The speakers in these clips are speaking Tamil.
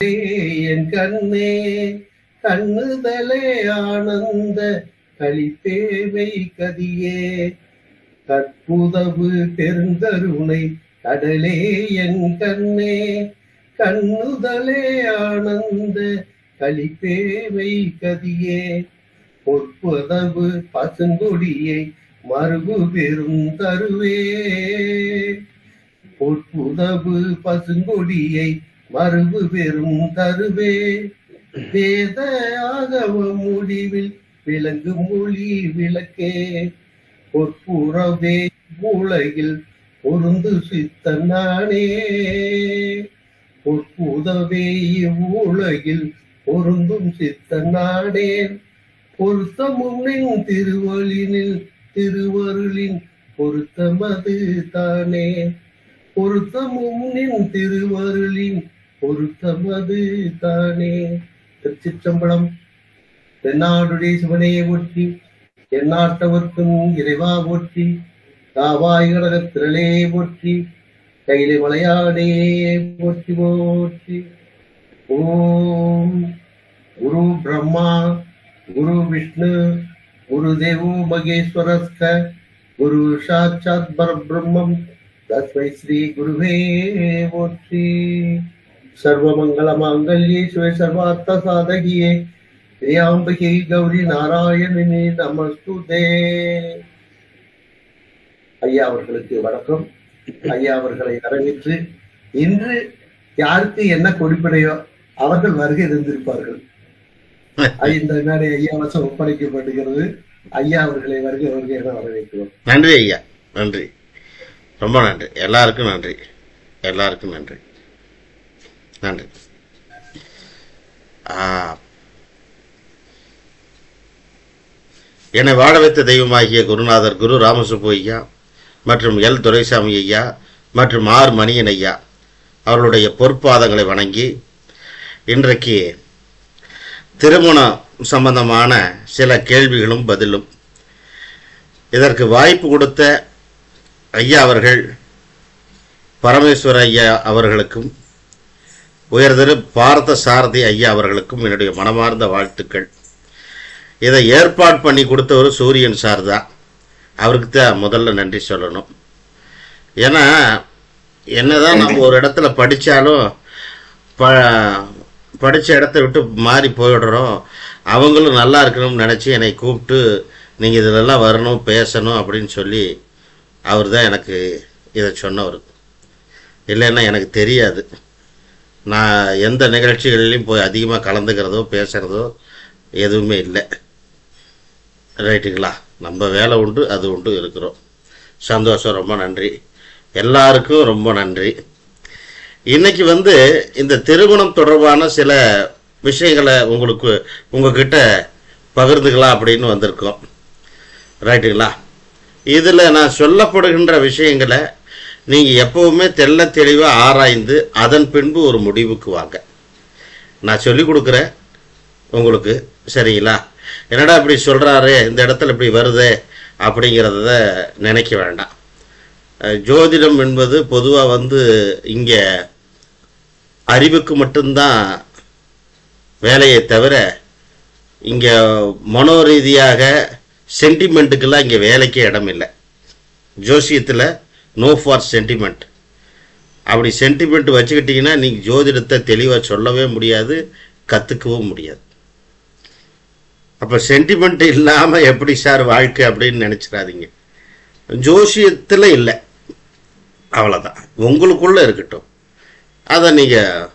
என் கண்ணே கண்ணுதலே ஆனந்த களிப்பேவை கதியே கற்புதவு பெருந்தருணை கடலே என் கண்ணே கண்ணுதலே ஆனந்த களிப்பேவை கதியே பொற்புதவு பசுங்கொடியை மறுபு பெரும் தருவே பொற்புதவு பசுங்கொடியை மறுபு பெரும் தருவே வேத ஆகவ முடிவில் விளங்கு மொழி விளக்கே பொற்புறவே மூளையில் பொருந்து சித்தன் நானே பொற்புதவே இவ்வுலகில் பொருந்தும் சித்தன் நாடேன் பொருத்தமும் நின் திருவருளின் பொருத்தமது தானே பொருத்தமும் நின் திருவருளின் பொருத்தமது தானே. திருச்சிற்றம்பலம். தென்னாடுடைய சிவனையை ஒற்றி எந்நாட்டவர்க்கும் இறைவா போற்றி காவாய் கடக திரளே போற்றி கையிலே மலையாடே போற்றி போற்றி. ஓம் குரு பிரம்மா குரு விஷ்ணு குரு தேவோ மகேஸ்வரஸ்க குரு சாட்சாத் பரபிரம்மம் தஸ்மை ஸ்ரீ குருவே போற்றி. சர்வமங்கள மாங்கல்யே சிவ சர்வார்த்த சாதகியே திரியாம்பிகை கௌரி நாராயணனே நமஸ்துதே. ஐயா அவர்களுக்கு வணக்கம். ஐயா அவர்களை வரவேற்று இன்று யாருக்கு என்ன கொடுப்பினையோ அவர்கள் வருகை இருந்திருப்பார்கள். இந்த மேடை ஐயா வசம் ஒப்படைக்கப்படுகிறது. ஐயா அவர்களை வருகை என வரவேற்கிறோம். நன்றி ஐயா, நன்றி, ரொம்ப நன்றி. எல்லாருக்கும் நன்றி, எல்லாருக்கும் நன்றி, நன்றி. என்னை வாழ வைத்த தெய்வமாகிய குருநாதர் குரு ராமசுப்பு ஐயா மற்றும் எல் துரைசாமி ஐயா மற்றும் ஆர் மணியன் ஐயா அவர்களுடைய பொற்பாதங்களை வணங்கி இன்றைக்கு திருமணம் சம்பந்தமான சில கேள்விகளும் பதிலும் இதற்கு வாய்ப்பு கொடுத்த ஐயா அவர்கள் பரமேஸ்வர ஐயா அவர்களுக்கும் உயர்திரு பார்த்த சாரதி ஐயா அவர்களுக்கும் என்னுடைய மனமார்ந்த வாழ்த்துக்கள். இதை ஏற்பாடு பண்ணி கொடுத்தவர் சூரியன் சார் தான். அவருக்கு தான் முதல்ல நன்றி சொல்லணும். ஏன்னா என்னதான் நம்ம ஒரு இடத்துல படித்தாலும் படித்த இடத்த விட்டு மாறி போயிடுறோம். அவங்களும் நல்லா இருக்கணும்னு நினச்சி என்னை கூப்பிட்டு நீங்கள் இதிலெல்லாம் வரணும் பேசணும் அப்படின்னு சொல்லி அவர் தான் எனக்கு இதை சொன்னவர். இல்லைன்னா எனக்கு தெரியாது. நான் எந்த நிகழ்ச்சிகளிலையும் போய் அதிகமாக கலந்துக்கிறதோ பேசுகிறதோ எதுவுமே இல்லை. ரைட்டுங்களா? நம்ம வேலை உண்டு, அது உண்டு, இருக்கிறோம். சந்தோஷம். ரொம்ப நன்றி, எல்லாருக்கும் ரொம்ப நன்றி. இன்றைக்கி இந்த திருமணம் தொடர்பான சில விஷயங்களை உங்ககிட்ட பகிர்ந்துக்கலாம் அப்படின்னு வந்திருக்கோம். ரைட்டுங்களா? இதில் நான் சொல்லப்படுகின்ற விஷயங்களை நீங்கள் எப்போவுமே தெள்ள தெளிவாக ஆராய்ந்து அதன் பின்பு ஒரு முடிவுக்கு வாங்க. நான் சொல்லி கொடுக்குறேன் உங்களுக்கு, சரிங்களா? என்னடா இப்படி சொல்கிறாரு, இந்த இடத்துல இப்படி வருதே அப்படிங்கிறத நினைக்க வேண்டாம். ஜோதிடம் என்பது பொதுவாக இங்கே அறிவுக்கு மட்டும்தான் வேலையை தவிர இங்கே மனோரீதியாக சென்டிமெண்ட்டுக்கெல்லாம் இங்கே வேலைக்கே இடம் இல்லை. ஜோசியத்தில் நோ ஃபார் சென்டிமெண்ட். அப்படி சென்டிமெண்ட் வச்சுக்கிட்டிங்கன்னா நீங்கள் ஜோதிடத்தை தெளிவாக சொல்லவே முடியாது, கற்றுக்கவும் முடியாது. அப்போ சென்டிமெண்ட் இல்லாமல் எப்படி சார் வாழ்க்கை அப்படின்னு நினச்சிடாதீங்க. ஜோசியத்தில் இல்லை, அவ்வளோதான். உங்களுக்குள்ளே இருக்கட்டும். அதை நீங்கள்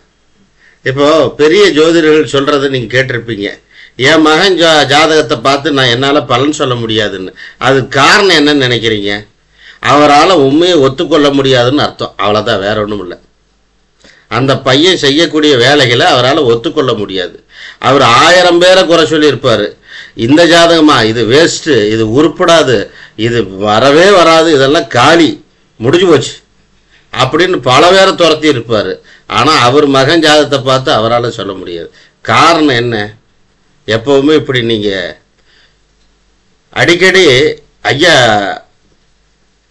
இப்போது பெரிய ஜோதிடர்கள் சொல்கிறத நீங்கள் கேட்டிருப்பீங்க. என் மகன் ஜாதகத்தை பார்த்து நான் என்னால் பலன் சொல்ல முடியாதுன்னு. அதுக்கு காரணம் என்னன்னு நினைக்கிறீங்க? அவரால் உண்மையை ஒத்துக்கொள்ள முடியாதுன்னு அர்த்தம். அவ்வளோதான், வேற ஒன்றும் இல்லை. அந்த பையன் செய்யக்கூடிய வேலைகளை அவரால் ஒத்துக்கொள்ள முடியாது. அவர் 1000 பேரை குறை சொல்லியிருப்பார். இந்த ஜாதகமா, இது வேஸ்ட்டு, இது உருப்படாது, இது வரவே வராது, இதெல்லாம் காலி, முடிஞ்சு போச்சு அப்படின்னு பல பேரை துரத்தி இருப்பார். ஆனால் அவர் மகன் ஜாதகத்தை பார்த்து அவரால் சொல்ல முடியாது. காரணம் என்ன? எப்போவுமே இப்படி நீங்கள் அடிக்கடி ஐயா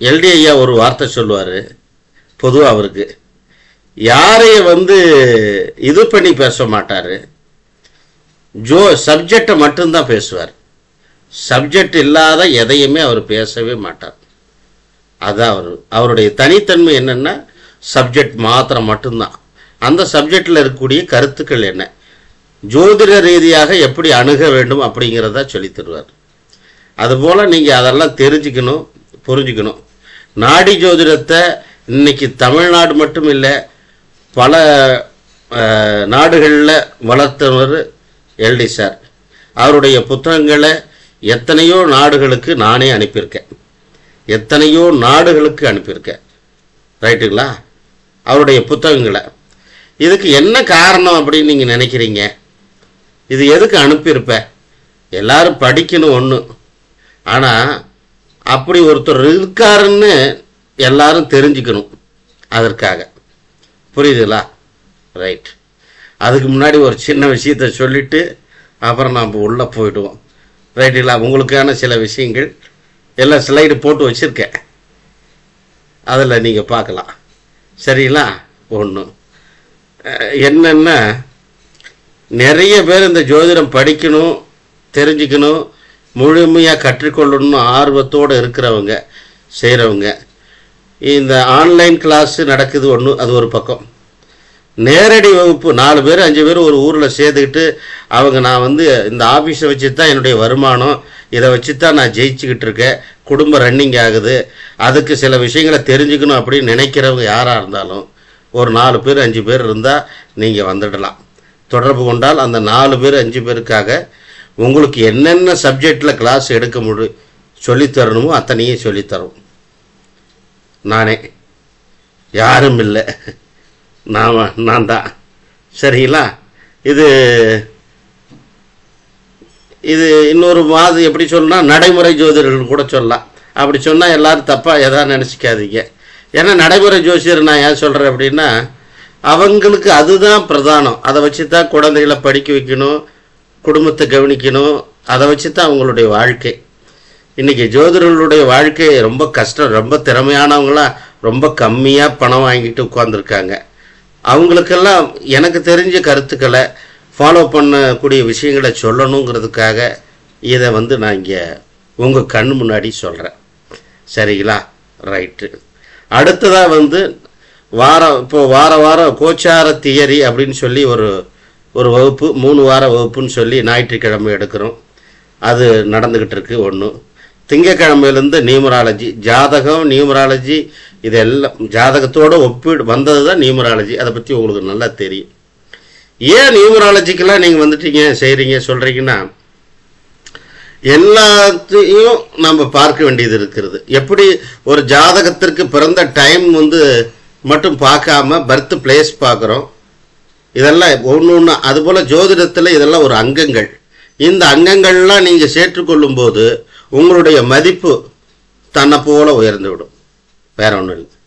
எல்டி ஐயா ஒரு வார்த்தை சொல்லுவார் பொதுவாக அவருக்கு, யாரையும் வந்து இது பண்ணி பேச மாட்டார். சப்ஜெக்டை மட்டும்தான் பேசுவார். சப்ஜெக்ட் இல்லாத எதையுமே அவர் பேசவே மாட்டார். அதான் அவருடைய தனித்தன்மை என்னென்னா சப்ஜெக்ட் மாத்திரம் மட்டும்தான். அந்த சப்ஜெக்டில் இருக்கக்கூடிய கருத்துக்கள் என்ன, ஜோதிட ரீதியாக எப்படி அணுக வேண்டும் அப்படிங்கிறத சொல்லி தருவார். அதுபோல் நீங்கள் அதெல்லாம் தெரிஞ்சுக்கணும், புரிஞ்சுக்கணும். நாடி ஜோதிடத்தை இன்னைக்கு தமிழ்நாடு மட்டும் இல்லை, பல நாடுகளில் வளர்த்தவர் எல்டி சார். அவருடைய புத்தகங்களை எத்தனையோ நாடுகளுக்கு நானே அனுப்பியிருக்கேன், எத்தனையோ நாடுகளுக்கு அனுப்பியிருக்கேன். ரைட்டுங்களா? அவருடைய புத்தகங்களை. இதுக்கு என்ன காரணம் அப்படின்னு நீங்கள் நினைக்கிறீங்க? இது எதுக்கு அனுப்பியிருப்பேன்? எல்லாரும் படிக்கணும் ஒன்று, ஆனால் அப்படி ஒருத்தர் இருக்காருன்னு எல்லாரும் தெரிஞ்சுக்கணும், அதற்காக. புரியுதுங்களா? ரைட். அதுக்கு முன்னாடி ஒரு சின்ன விஷயத்தை சொல்லிவிட்டு அப்புறம் நாம் உள்ளே போயிடுவோம். ரைட்டுங்களா? உங்களுக்கான சில விஷயங்கள் எல்லாம் ஸ்லைடு போட்டு வச்சுருக்கேன், அதில் நீங்கள் பார்க்கலாம். சரிங்களா? ஒன்று என்னென்னா, நிறைய பேர் இந்த ஜோதிடம் படிக்கணும், தெரிஞ்சுக்கணும், முழுமையாக கற்றுக்கொள்ளணும்னு ஆர்வத்தோடு இருக்கிறவங்க, செய்கிறவங்க. இந்த ஆன்லைன் கிளாஸ் நடக்குது ஒன்று, அது ஒரு பக்கம். நேரடி வகுப்பு 4 பேர் 5 பேர் ஒரு ஊரில் சேர்த்துக்கிட்டு அவங்க நான் வந்து இந்த ஆஃபீஸை வச்சு தான் என்னுடைய வருமானம், இதை வச்சு தான் நான் ஜெயிச்சுக்கிட்டு இருக்கேன், குடும்பம் ரன்னிங் ஆகுது, அதுக்கு சில விஷயங்களை தெரிஞ்சுக்கணும் அப்படின்னு நினைக்கிறவங்க யாராக இருந்தாலும் ஒரு 4 பேர் 5 பேர் இருந்தால் நீங்கள் வந்துடலாம். தொடர்பு கொண்டால் அந்த 4 பேர் 5 பேருக்காக உங்களுக்கு என்னென்ன சப்ஜெக்டில் கிளாஸ் எடுக்க சொல்லித்தரணுமோ அத்தனையும் சொல்லித்தரும். நானே, யாரும் இல்லை, நான் தான். சரிங்களா? இது இன்னொரு மாதிரி எப்படி சொல்லலாம், நடைமுறை ஜோதிடர்கள் கூட சொல்லலாம். அப்படி சொன்னால் எல்லோரும் தப்பாக எதாவது நினச்சிக்காதீங்க. ஏன்னா நடைமுறை ஜோசியர் நான் ஏன் சொல்கிறேன் அப்படின்னா, அவங்களுக்கு அதுதான் பிரதானம். அதை வச்சு தான் குழந்தைகளை படிக்க வைக்கணும், குடும்பத்தை கவனிக்கணும், அதை வச்சு தான் அவங்களுடைய வாழ்க்கை. இன்றைக்கி ஜோதிடர்களுடைய வாழ்க்கை ரொம்ப கஷ்டம். ரொம்ப திறமையானவங்களாம் ரொம்ப கம்மியாக பணம் வாங்கிட்டு உட்காந்துருக்காங்க. அவங்களுக்கெல்லாம் எனக்கு தெரிஞ்ச கருத்துக்களை ஃபாலோ பண்ணக்கூடிய விஷயங்களை சொல்லணுங்கிறதுக்காக இதை வந்து நான் இங்கே உங்கள் கண் முன்னாடி சொல்கிறேன். சரிங்களா? ரைட்டு. அடுத்ததாக வந்து வார வாரம் கோச்சார தியரி அப்படின்னு சொல்லி ஒரு வகுப்பு, 3 வார வகுப்புன்னு சொல்லி ஞாயிற்றுக்கிழமை எடுக்கிறோம். அது நடந்துக்கிட்டு இருக்கு. ஒன்று திங்கக்கிழமையிலேருந்து நியூமராலஜி, ஜாதகம், நியூமராலஜி, இதெல்லாம் ஜாதகத்தோடு ஒப்பிடு வந்தது தான் நியூமராலஜி. அதை பற்றி உங்களுக்கு நல்லா தெரியும். ஏன் நியூமராலஜிக்கெல்லாம் நீங்கள் வந்துட்டீங்க, செய்கிறீங்க, சொல்கிறீங்கன்னா, எல்லாத்தையும் நம்ம பார்க்க வேண்டியது இருக்கிறது. எப்படி ஒரு ஜாதகத்திற்கு பிறந்த டைம் வந்து மட்டும் பார்க்காம பர்த் பிளேஸ் பார்க்குறோம், இதெல்லாம் ஒன்று ஒன்று. அதுபோல் ஜோதிடத்தில் இதெல்லாம் ஒரு அங்கங்கள். இந்த அங்கங்கள்லாம் நீங்கள் சேர்த்துக்கொள்ளும் போது உங்களுடைய மதிப்பு தன்னை போல உயர்ந்து விடும். வேற ஒன்றும் இல்லை.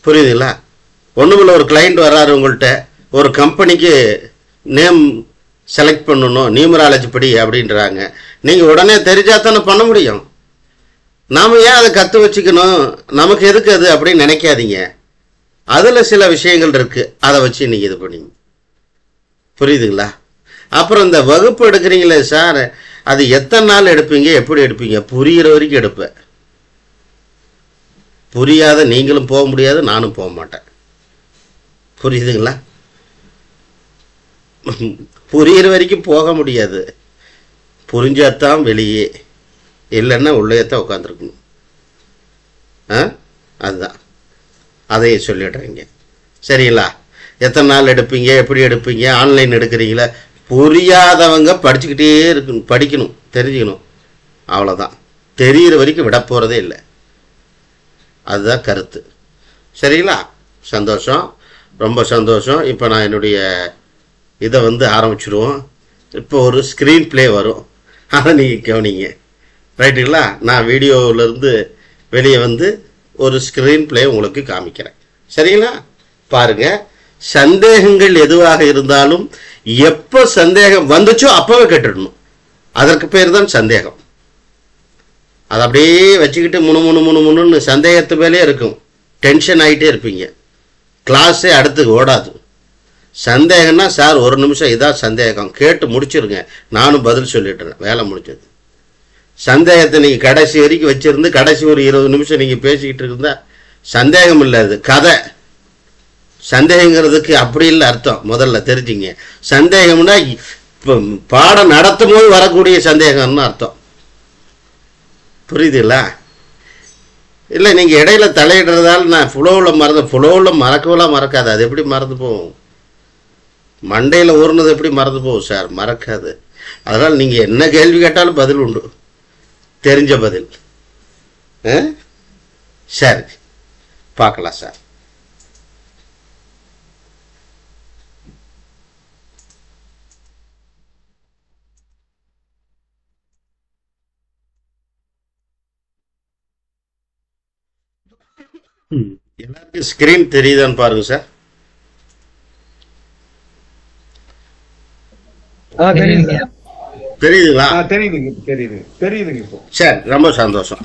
புரியுதுங்களா? ஒன்றுமில்ல, ஒரு கிளைண்ட் வர்றாரு உங்கள்கிட்ட, ஒரு கம்பெனிக்கு நேம் செலக்ட் பண்ணணும் நியூமராலஜி படி அப்படின்றாங்க. நீங்கள் உடனே தெரிஞ்சால் தானே பண்ண முடியும். நாம் ஏன் அதை கற்று வச்சுக்கணும், நமக்கு எதுக்கு அது அப்படின்னு நினைக்காதீங்க. அதில் சில விஷயங்கள் இருக்குது, அதை வச்சு நீங்கள் இது பண்ணிங்க. புரியுதுங்களா? அப்புறம் இந்த வகுப்பு எடுக்கிறீங்களே சார், அது எத்தனை நாள் எடுப்பீங்க, எப்படி எடுப்பீங்க? புரிகிற வரைக்கும் எடுப்பேன். புரியாத நீங்களும் போக முடியாது, நானும் போக மாட்டேன். புரியுதுங்களா? புரிகிற வரைக்கும் போக முடியாது. புரிஞ்சாதான் வெளியே, இல்லைன்னா உள்ளேத்தான் உட்காந்துருக்கணும். அதுதான், அதையே சொல்லிடுறீங்க. சரிங்களா? எத்தனை நாள் எடுப்பீங்க, எப்படி எடுப்பீங்க, ஆன்லைன் எடுக்கிறீங்களா? புரியாதவங்க படிச்சுக்கிட்டே இருக்கணும், படிக்கணும், தெரிஞ்சுக்கணும். அவ்வளோதான். தெரிகிற வரைக்கும் விட போகிறதே இல்லை. அதுதான் கருத்து. சரிங்களா? சந்தோஷம், ரொம்ப சந்தோஷம். இப்போ நான் என்னுடைய இதை வந்து ஆரம்பிச்சிடுவோம். இப்போ ஒரு ஸ்க்ரீன் ப்ளே வரும், அதை நீங்கள் கவனிங்க. ரைட்டுங்களா? நான் வீடியோவிலேருந்து வெளியே வந்து ஒரு ஸ்க்ரீன் ப்ளே உங்களுக்கு காமிக்கிறேன். சரிங்களா? பாருங்கள். சந்தேகங்கள் எதுவாக இருந்தாலும் எப்போ சந்தேகம் வந்துச்சோ அப்போவே கேட்டுடணும். அதற்கு பேர் தான் சந்தேகம். அதை அப்படியே வச்சுக்கிட்டு முணுன்னு சந்தேகத்து மேலே இருக்கும், டென்ஷன் ஆகிட்டே இருப்பீங்க. கிளாஸே அடுத்து ஓடாது. சந்தேகம்னா சார் ஒரு நிமிஷம் இதான் சந்தேகம் கேட்டு முடிச்சிருங்க, நானும் பதில் சொல்லிட்டுறேன், வேலை முடிச்சது. சந்தேகத்தை நீங்கள் கடைசி வரைக்கும் வச்சிருந்து கடைசி ஒரு 20 நிமிஷம் நீங்கள் பேசிக்கிட்டு இருந்தா சந்தேகம் இல்லை, அது கதை. சந்தேகங்கிறதுக்கு அப்படி இல்லை அர்த்தம், முதல்ல தெரிஞ்சுங்க. சந்தேகம்னா இப்போ பாடம் நடத்தும் போது வரக்கூடிய சந்தேகம்னு அர்த்தம். புரியுதுங்களா? இல்லை நீங்கள் இடையில தலையிடுறதால நான் ஃப்ளோவில் மறக்கலாம் மறக்காது. அது எப்படி மறந்து போகும்? மண்டையில் ஊர்னது எப்படி மறந்து போகும் சார்? மறக்காது. அதனால் நீங்கள் என்ன கேள்வி கேட்டாலும் பதில் உண்டு, தெரிஞ்ச பதில். சரி, பார்க்கலாம் சார். எல்லாருக்கும் ஸ்கிரீன் தெரியுதான்னு பாருங்க சார். தெரியுதுங்களா? தெரியுதுங்க இப்போ. சரி, ரொம்ப சந்தோஷம்.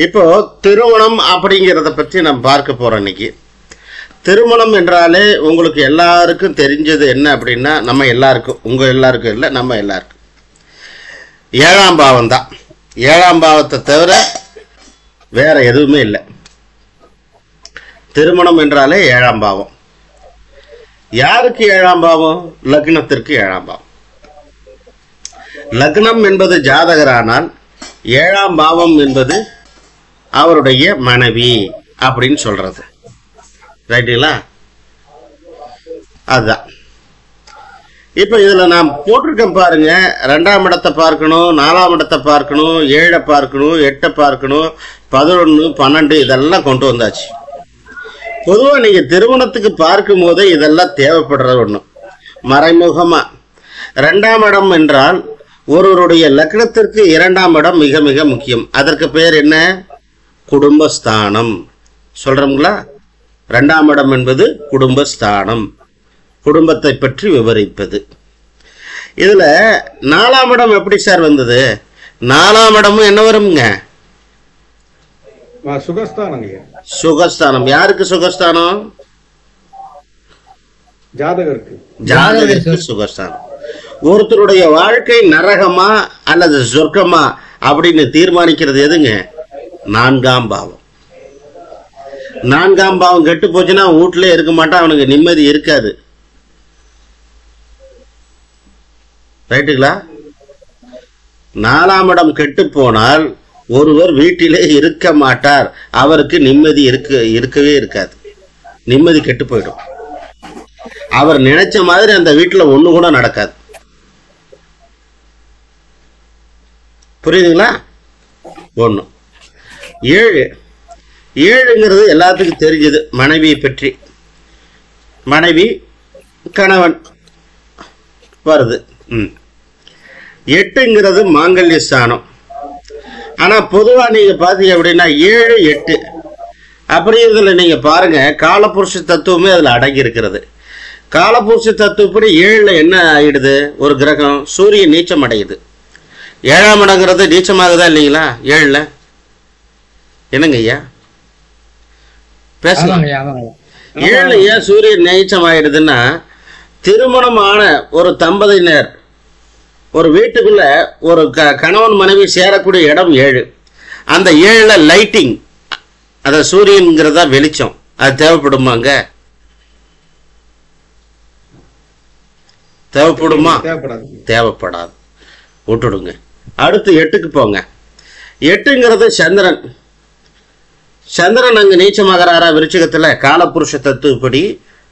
இப்போ திருமணம் அப்படிங்கிறத பற்றி நம்ம பார்க்க போறோம் இன்னைக்கு. திருமணம் என்றாலே உங்களுக்கு எல்லாருக்கும் தெரிஞ்சது என்ன அப்படின்னா, நம்ம எல்லாருக்கும், உங்க எல்லாருக்கும் இல்லை, நம்ம எல்லாருக்கும் 7ஆம் பாவம் தான். 7ஆம் பாவத்தை தவிர வேற எதுவுமே இல்லை. திருமணம் என்றாலே 7ஆம் பாவம். யாருக்கு 7ஆம் பாவம்? லக்னத்திற்கு 7ஆம் பாவம். லக்னம் என்பது ஜாதகரானால் 7ஆம் பாவம் என்பது அவருடைய மனைவி அப்படின்னு சொல்றது. ரைட்டுங்களா? அதுதான். இப்ப இதுல நான் போட்டிருக்கேன் பாருங்க. 2ஆம் இடத்தை பார்க்கணும், 4ஆம் இடத்தை பார்க்கணும், 7 பார்க்கணும், 8 பார்க்கணும், 11, 12 இதெல்லாம் கொண்டு வந்தாச்சு. பொதுவா நீங்க திருமணத்துக்கு பார்க்கும் போதே இதெல்லாம் தேவைப்படுறது ஒண்ணு. மறைமுகமா 2ஆம் இடம் என்றால் ஒருவருடைய லக்னத்திற்கு 2ஆம் இடம் மிக மிக முக்கியம். அதற்கு பேர் என்ன? குடும்பஸ்தானம். சொல்றோம்களா? 2ஆம் இடம் என்பது குடும்பஸ்தானம், குடும்பத்தை பற்றி விவரிப்பது. இதுல 4ஆம் இடம் எப்படி சார் வந்தது? 4ஆம் இடமும் என்ன வருங்க? சுகஸ்தானம். யாருக்கு சுகஸ்தானம்? ஜாதகருக்கு சுகஸ்தானம். ஒருத்தருடைய வாழ்க்கை நரகமா அல்லது சொர்க்கமா அப்படின்னு தீர்மானிக்கிறது எதுங்க? 4ஆம் பாவம். 4ஆம் பாவம் கெட்டு போச்சுன்னா வீட்டிலே இருக்க மாட்டான், அவனுக்கு நிம்மதி இருக்காது. ரைட்டுங்களா? 4ஆம் இடம் கெட்டு போனால் ஒருவர் வீட்டிலே இருக்க மாட்டார், அவருக்கு நிம்மதி இருக்கவே இருக்காது. நிம்மதி கெட்டு போயிடும். அவர் நினைச்ச மாதிரி அந்த வீட்டுல ஒண்ணு கூட நடக்காது. புரியுதுங்களா? 1. 7ங்கிறது எல்லாத்துக்கும் தெரிஞ்சது, மனைவியை பற்றி. மனைவி கணவன் வருது. 8ங்கிறது மாங்கல்ய ஸ்தானம். ஆனா பொதுவா நீங்க பாத்தீங்க அப்படின்னா 7, 8 அப்படிங்கிறதுல நீங்க பாருங்க, காலபுருஷ தத்துவமே அதுல அடங்கி இருக்கிறது. காலபுருஷ தத்துவப்படி 7ல என்ன ஆயிடுது? ஒரு கிரகம் சூரியன் நீச்சம் அடையுது. 7ஆம் இடங்கிறது நீச்சமாகுதா இல்லைங்களா? 7ல என்னங்க ஐயா பேசலாம்? 7ல ஏன் சூரியன் நீச்சம் ஆயிடுதுன்னா, திருமணமான ஒரு தம்பதியினர் ஒரு வீட்டுக்குள்ள ஒரு கணவன் மனைவி சேரக்கூடிய இடம் 7. அந்த 7ல லைட்டிங், அத சூரியன்கிறதா வெளிச்சம், அது தேவைப்படுமாங்க? தேவைப்படுமா? தேவைப்படாது, விட்டுடுங்க. அடுத்து 8க்கு போங்க. 8ங்கிறது சந்திரன். சந்திரன் அங்கு நீச்சமாகிறாரா விருச்சிகத்துல? காலபுருஷ தத்துவப்படி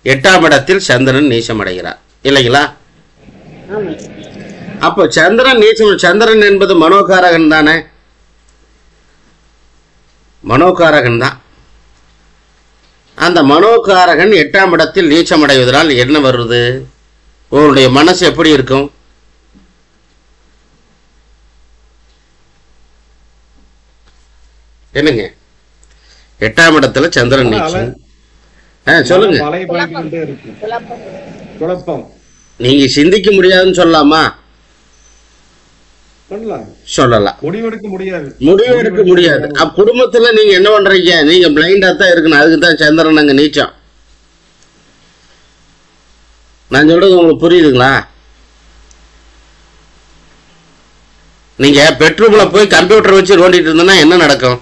8ஆம் இடத்தில் சந்திரன் நீச்சம் அடைகிறார் இல்லைங்களா? அப்ப சந்திரன் நீச்சம். சந்திரன் என்பது மனோகாரகன் தானே? மனோகாரகன் தான். அந்த மனோகாரகன் 8ஆம் இடத்தில் நீச்சம் அடைவதனால் என்ன வருது? உங்களுடைய மனசு எப்படி இருக்கும்? என்னங்க? 8ஆம் இடத்துல சந்திரன் நீச்சம். சொல்லுங்க. நீங்க சிந்திக்க முடியாதுன்னு சொல்லலாமா? சொல்லலாம். முடிவெடுக்க முடியாது. முடிவெடுக்க முடியாது. குடும்பத்துல நீங்க என்ன பண்றீங்க? நீங்க பிளைண்டா தான் இருக்கணும். அதுக்கு தான் சந்திரன் அங்க நீச்சம். நான் சொல்றது உங்களுக்கு புரியுதுங்களா? நீங்க பெட்ரூம்ல போய் கம்ப்யூட்டர் வச்சு நோண்டிட்டு இருந்தோம்னா என்ன நடக்கும்?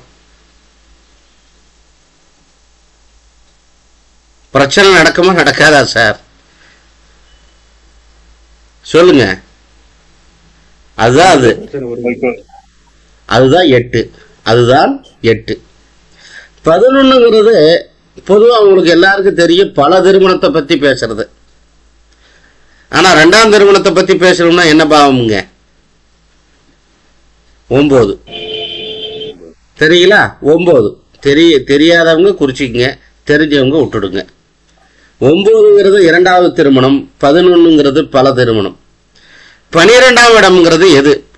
பிரச்சனை நடக்குமா நடக்காதா சார்? சொல்லுங்க. அதுதான் அது. அதுதான் 8. அதுதான் 8. 11ங்கிறது பொதுவா உங்களுக்கு எல்லாருக்கும் தெரியும், பல திருமணத்தை பத்தி பேசுறது. ஆனா 2ஆம் திருமணத்தை பத்தி பேசணும்னா என்ன பாவமுங்க? 9. தெரியலா? 9 தெரியாதவங்க குறிச்சிக்கங்க, தெரிஞ்சவங்க விட்டுடுங்க. 9ங்கிறது 2வது திருமணம், 11ங்கிறது பல திருமணம். 12ஆம் இடம்ங்கிறது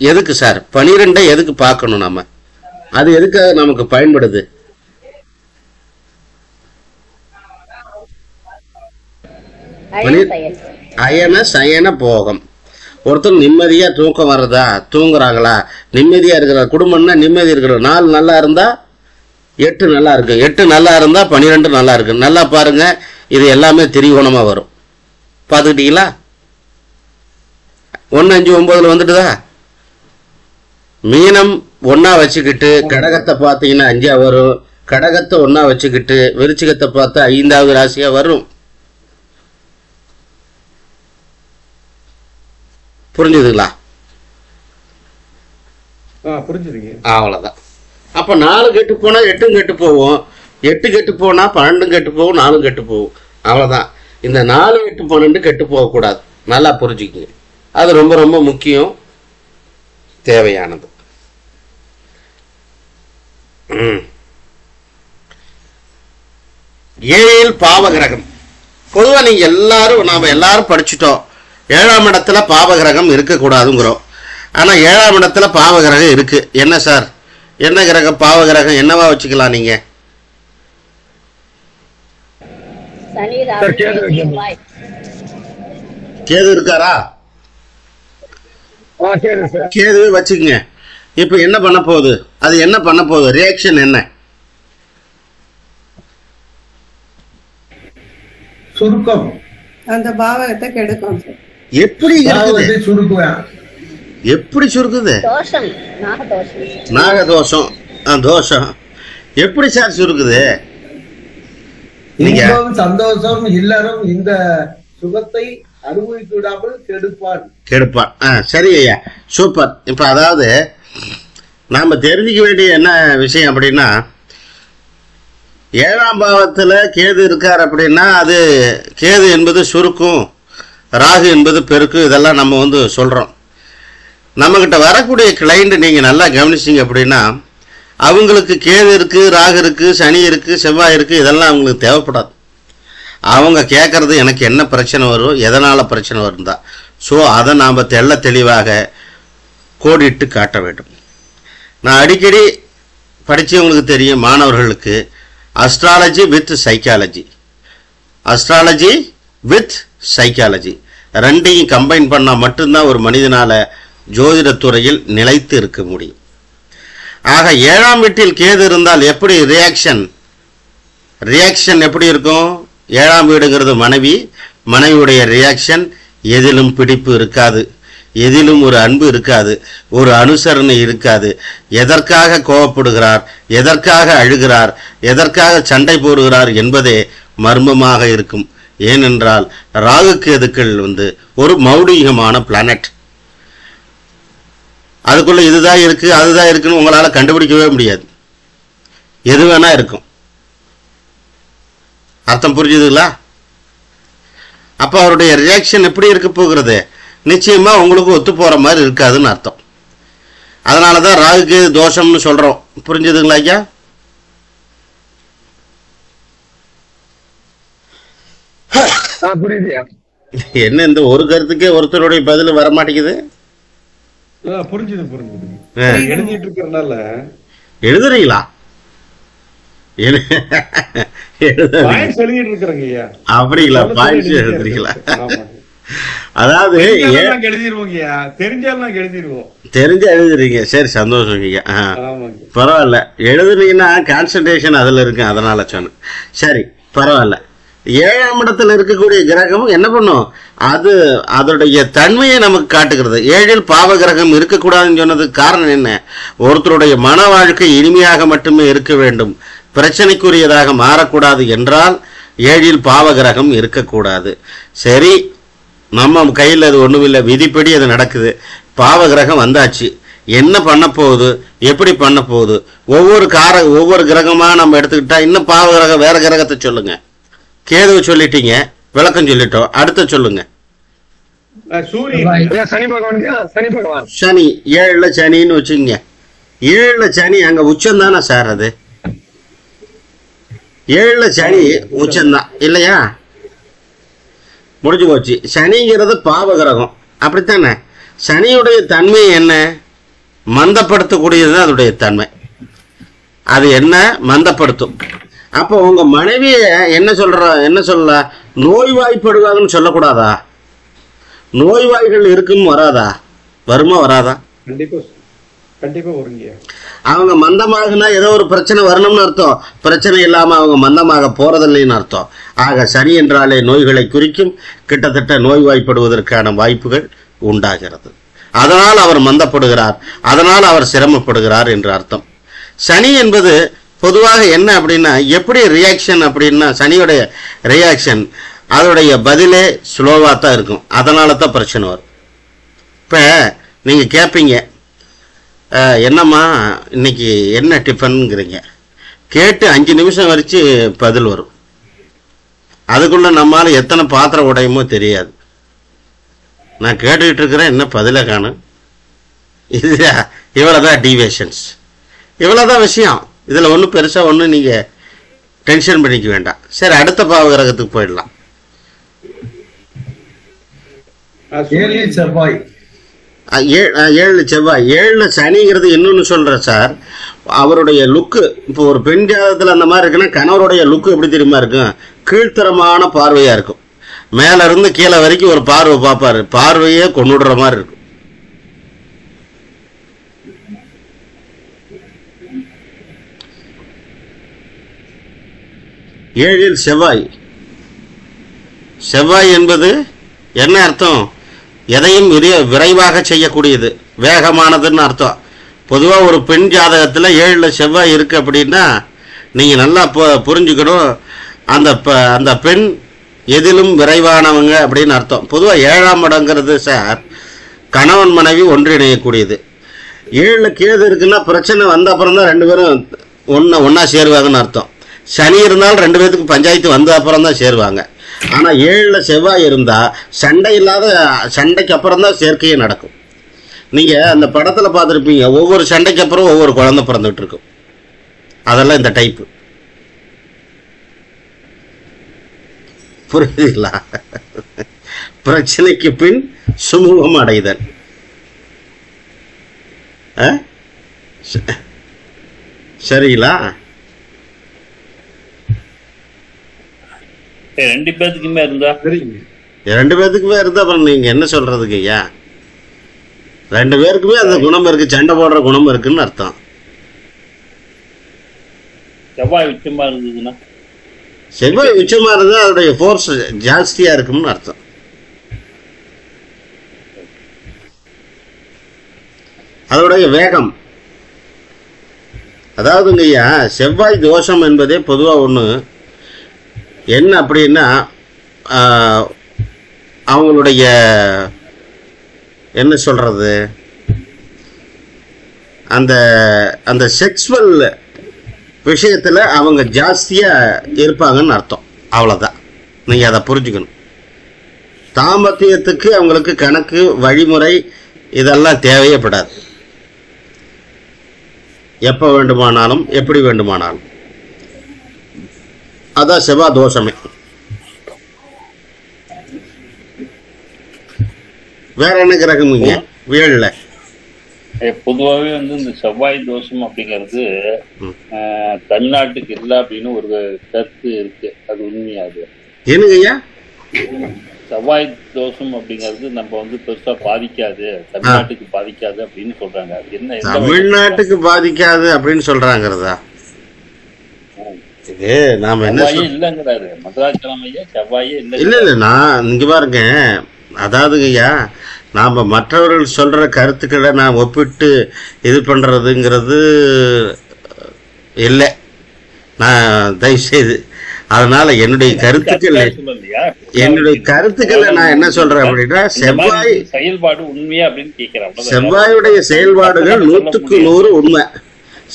எதுக்கு சார்? 12 எதுக்கு பார்க்கணும் நாம? அது எதுக்காக நமக்கு பயன்படுது? அயன சயன போகம். ஒருத்தர் நிம்மதியா தூக்கம் வர்றதா, தூங்குறாங்களா, நிம்மதியா இருக்கிற குடும்பம்னா நிம்மதி இருக்கிற 4 நல்லா இருந்தா 8 நல்லா இருக்கு, 8 நல்லா இருந்தா 12 நல்லா இருக்கு. நல்லா பாருங்க, இது எல்லாமே திரிகோணமா வரும். பாத்துக்கிட்டீங்களா? 1 5 9 வந்துட்டுதா? மீனம் 1 வச்சுக்கிட்டு கடகத்தை பார்த்தீங்கன்னா 5 வரும். கடகத்தை 1 வச்சுக்கிட்டு விருச்சிகத்தை பார்த்தா 5வது ராசியா வரும். புரிஞ்சுதுங்களா? புரிஞ்சுதுங்க. அவ்வளவுதான். அப்ப 4 கெட்டு போனா 8 கெட்டு போவோம், 8 கெட்டு போனா 12 கெட்டு போகும், 4 கெட்டு போகும். அவ்வளவுதான். இந்த 4 8 12 கெட்டு போக கூடாது. நல்லா புரிஞ்சுக்குங்க. அது ரொம்ப ரொம்ப முக்கியம், தேவையானது. 7 பாவகிரகம். பொதுவா நீங்க நாம எல்லாரும் படிச்சுட்டோம், 7ஆம் இடத்துல பாவகிரகம் இருக்கக்கூடாதுங்கிறோம். ஆனா 7ஆம் இடத்துல பாவகிரகம் இருக்கு. என்ன சார்? என்ன கிரகம்? பாவகிரகம் என்னவா வச்சுக்கலாம் நீங்க? கேது இருக்காரா? கேதுவே வச்சுக்கங்க. இப்ப என்ன பண்ண போகுது? அது என்ன பண்ண போகுது? ரியாக்ஷன் என்ன? சுருக்கம். அந்த பாவகத்தை கெடுக்கும். எப்படி எப்படி சுருக்குது? நாகதோஷம். தோஷம் எப்படி சார் சுருக்குது? சந்தோஷம் இல்லறம் இந்த சுகத்தை அனுபவித்து விடாமல் கெடுப்பான். சரி ஐயா, சூப்பர். இப்ப அதாவது நாம தெரிஞ்சுக்க வேண்டிய என்ன விஷயம் அப்படின்னா, 7ஆம் பாவத்துல கேது இருக்கார் அப்படின்னா, அது கேது என்பது சுருக்கும், ராகு என்பது பெருக்கு. இதெல்லாம் நம்ம சொல்றோம். நம்ம கிட்ட வரக்கூடிய கிளைண்ட் நீங்க நல்லா கவனிச்சிங்க அப்படின்னா, அவங்களுக்கு கேது இருக்கு, ராகு இருக்கு, சனி இருக்கு, செவ்வாய் இருக்கு, இதெல்லாம் அவங்களுக்கு தேவைப்படாது. அவங்க கேட்கறது எனக்கு என்ன பிரச்சனை வரும், எதனால பிரச்சனை வரும் தான். ஸோ அதை நாம் தெள்ள தெளிவாக கோடிட்டு காட்ட வேண்டும். நான் அடிக்கடி படித்தவங்களுக்கு தெரியும், மாணவர்களுக்கு astrology with psychology, astrology with psychology ரெண்டையும் கம்பைன் பண்ணால் மட்டும்தான் ஒரு மனிதனால ஜோதிடத்துறையில் நிலைத்து இருக்க முடியும். ஆக 7ஆம் வீட்டில் கேது இருந்தால் எப்படி ரியாக்ஷன் எப்படி இருக்கும்? 7ஆம் வீடுங்கிறது மனைவி, மனைவியுடைய ரியாக்ஷன் எதிலும் பிடிப்பு இருக்காது, எதிலும் ஒரு அன்பு இருக்காது, ஒரு அனுசரணை இருக்காது. எதற்காக கோபப்படுகிறார், எதற்காக அழுகிறார், எதற்காக சண்டை போடுகிறார் என்பதே மர்மமாக இருக்கும். ஏனென்றால் ராகு கேதுக்கள் ஒரு மௌடிகமான பிளானட். அதுக்குள்ள இதுதான் இருக்கு அதுதான் இருக்குன்னு உங்களால கண்டுபிடிக்கவே முடியாது. எது வேணா இருக்கும். அர்த்தம் புரிஞ்சுதுங்களா? அப்ப அவருடைய ரியாக்ஷன் எப்படி இருக்க போகிறது? நிச்சயமா உங்களுக்கு ஒத்து போற மாதிரி இருக்காதுன்னு அர்த்தம். அதனாலதான் ராகுக்கு தோஷம்னு சொல்றோம். புரிஞ்சுதுங்களா ஐயா? என்ன இந்த ஒரு கருத்துக்கே ஒருத்தருடைய பதில் வர மாட்டேங்குது? புரிஞ்சுது எழுதிட்டு இருக்கறனால. எழுதுறீங்களா? எழுதிட்டு இருக்கறங்க ஐயா. அப்படிங்களா? பாயிண்ட்ஸ் எழுதுறீங்களா? அதாவது எழுதிருவோங்கய்யா, தெரிஞ்சாலும் எழுதிருவோம். தெரிஞ்சு எழுதுறீங்க, சரி சந்தோஷம். பரவாயில்ல, எழுதுனீங்கன்னா கான்சன்ட்ரேஷன் அதுல இருக்கு, அதனால சொன்னேன். சரி பரவாயில்ல. 7ஆம் இடத்துல இருக்கக்கூடிய கிரகம் என்ன பண்ணும், அது அதோடைய தன்மையை நமக்கு காட்டுகிறது. 7இல் பாவ கிரகம் இருக்கக்கூடாதுன்னு சொன்னதுக்கு காரணம் என்ன, ஒருத்தருடைய மன வாழ்க்கை இனிமையாக மட்டுமே இருக்க வேண்டும், பிரச்சனைக்குரியதாக மாறக்கூடாது என்றால் 7இல் பாவ கிரகம் இருக்கக்கூடாது. சரி, நம்ம கையில் அது ஒண்ணுமில்லை, விதிப்படி அது நடக்குது. பாவ கிரகம் வந்தாச்சு, என்ன பண்ண போகுது, எப்படி பண்ண போகுது, ஒவ்வொரு கிரகமா நம்ம எடுத்துக்கிட்டா, இன்னும் பாவ கிரகம் வேற கிரகத்தை சொல்லுங்க. கேதுவை சொல்லிட்டீங்க, விளக்கம் சொல்லிட்டோம், அடுத்த சொல்லுங்க. சனி 7ல சனின்னு வச்சுங்க. 7ல சனி அங்க உச்சம் தானே சார், அது 7ல சனி உச்சம்தான் இல்லையா, முடிஞ்சு போச்சு. சனிங்கிறது பாவ கிரகம், அப்படித்தானே. சனியுடைய தன்மை என்ன, மந்தப்படுத்தக்கூடியது அதோடைய தன்மை. அது என்ன, மந்தப்படுத்தும். அப்போ உங்க மனைவிய என்ன சொல்ல, நோய்வாய்ப்படுவாங்கன்னு சொல்லக்கூடாதா? நோய்வாய்கள் இருக்குன்னு வராதா, வருமா வராதா? கண்டிப்பா வருங்க. அவங்க மந்தமாகனா ஏதோ ஒரு பிரச்சனை வரணும்னு அர்த்தம், பிரச்சனை இல்லாம அவங்க மந்தமாக போறதில்லைன்னு அர்த்தம். ஆக சனி என்றாலே நோய்களை குறிக்கும், கிட்டத்தட்ட நோய்வாய்ப்படுவதற்கான வாய்ப்புகள் உண்டாகிறது. அதனால் அவர் மந்தப்படுகிறார், அதனால் அவர் சிரமப்படுகிறார் என்று அர்த்தம். சனி என்பது பொதுவாக என்ன அப்படின்னா, எப்படி ரியாக்ஷன் அப்படின்னா, சனியோடைய ரியாக்ஷன் அதோடைய பதிலே ஸ்லோவாக தான் இருக்கும், அதனால தான் பிரச்சனை வரும். இப்போ நீங்கள் கேட்பீங்க, என்னம்மா இன்னைக்கு என்ன டிஃபனுங்கிறீங்க, கேட்டு 5 நிமிஷம் வரைச்சு பதில் வரும். அதுக்குள்ள நம்மளால எத்தனை பாத்திரம் உடையுமோ தெரியாது. நான் கேட்டுக்கிட்டு இருக்கிறேன், என்ன பதில காணும். இது இவ்வளோதான் டீவியேஷன்ஸ், இவ்வளோதான் விஷயம். இதில் ஒன்றும் பெருசாக ஒன்றும் நீங்கள் டென்ஷன் பண்ணிக்க வேண்டாம். சரி, அடுத்த பாவ கிரகத்துக்கு போயிடலாம். 7 செவ்வாய். 7 செவ்வாய். 7ல சனிங்கிறது இன்னொன்று சொல்கிறேன் சார், அவருடைய லுக்கு. இப்போ ஒரு பெண் ஜாதகத்தில் அந்த மாதிரி இருக்குன்னா, கணவருடைய லுக்கு எப்படி தெரியுமா இருக்கும், கீழ்த்தரமான பார்வையாக இருக்கும். மேல இருந்து கீழே வரைக்கும் ஒரு பார்வை பார்ப்பாரு, பார்வையே கொண்டுடுற மாதிரி இருக்கும். ஏழில் செவ்வாய். செவ்வாய் என்பது என்ன அர்த்தம், எதையும் விரைவாக செய்யக்கூடியது, வேகமானதுன்னு அர்த்தம். பொதுவாக ஒரு பெண் ஜாதகத்தில் 7ல் செவ்வாய் இருக்கு அப்படின்னா நீங்கள் நல்லா புரிஞ்சுக்கணும், அந்த பெண் எதிலும் விரைவானவங்க அப்படின்னு அர்த்தம். பொதுவாக 7ஆம் இடங்கிறது சார் கணவன் மனைவி ஒன்றிணையக்கூடியது. 7ல் கேது இருக்குன்னா பிரச்சனை வந்த அப்புறம் தான் 2 பேரும் ஒன்றா சேருவாங்கன்னு அர்த்தம். சனி இருந்தாலும் 2 பேருக்கு பஞ்சாயத்து வந்த அப்புறம் தான் சேருவாங்க. ஆனால் 7ல் செவ்வாய் இருந்தால் சண்டை இல்லாத, சண்டைக்கு அப்புறம் தான் சேர்க்கையே நடக்கும். நீங்கள் அந்த படத்தில் பார்த்துருப்பீங்க, ஒவ்வொரு சண்டைக்கு அப்புறம் ஒவ்வொரு குழந்தை பிறந்துட்டு இருக்கும். அதெல்லாம் இந்த டைப்பு, புரியுதுங்களா? பிரச்சனைக்கு பின் சுமூகம் அடைதல். சரிங்களா? 2 பேத்துக்குமே இருந்தா அப்புறம் நீங்க என்ன சொல்றதுக்கு ஐயா? 2 பேருக்குமே அந்த குணம் இருக்கு, சண்டை போடுற குணம் இருக்குன்னு அர்த்தம். செவ்வாய் உச்சமா இருந்ததுன்னா, செவ்வாய் உச்சமா இருந்தா அதோடைய ஃபோர்ஸ் ஜாஸ்தியா இருக்கும்னு அர்த்தம். அதோடைய வேகம். அதாவதுங்க ஐயா, செவ்வாய் தோஷம் என்பதே பொதுவா ஒண்ணு என்ன அப்படின்னா, அவங்களுடைய என்ன சொல்றது, அந்த செக்ஸுவல் விஷயத்துல அவங்க ஜாஸ்தியா இருப்பாங்கன்னு அர்த்தம். அவ்வளவுதான், நீங்க அதை புரிஞ்சுக்கணும். தாம்பத்தியத்துக்கு அவங்களுக்கு கணக்கு வழிமுறை இதெல்லாம் தேவையப்படாது. எப்ப வேண்டுமானாலும் எப்படி வேண்டுமானாலும். அதான் செவ்வாய் தோஷமே. வேற என்ன கிரகம் இங்க 7ல? பொதுவாகவே இந்த செவ்வாய் தோஷம் அப்படிங்கிறது தமிழ்நாட்டுக்கு இல்லை அப்படின்னு ஒரு கருத்து இருக்கு. அது உண்மையாது? என்னங்க ஐயா? செவ்வாய் தோஷம் அப்படிங்கிறது நம்ம வந்து பெருசா பாதிக்காது, தமிழ்நாட்டுக்கு பாதிக்காது அப்படின்னு சொல்றாங்க. அது என்ன தமிழ்நாட்டுக்கு பாதிக்காது அப்படின்னு சொல்றாங்கிறதா? இது நாம என்ன இல்லங்கிறாரு மதுராச்சலம் ஐயா, செவ்வாயே இல்ல நான் இங்க பாருங்க, அதாவதுங்க ஐயா, நாம மற்றவர்கள் சொல்ற கருத்துக்களை நான் ஒப்பிட்டு இது பண்றதுங்கிறது இல்லை. நான் தயவு செய்து அதனால என்னுடைய கருத்துக்களை நான் என்ன சொல்றேன் அப்படின்னா, செயல்பாடு உண்மையா அப்படின்னு கேட்கிறேன். செவ்வாயுடைய செயல்பாடுகள் 100% உண்மை.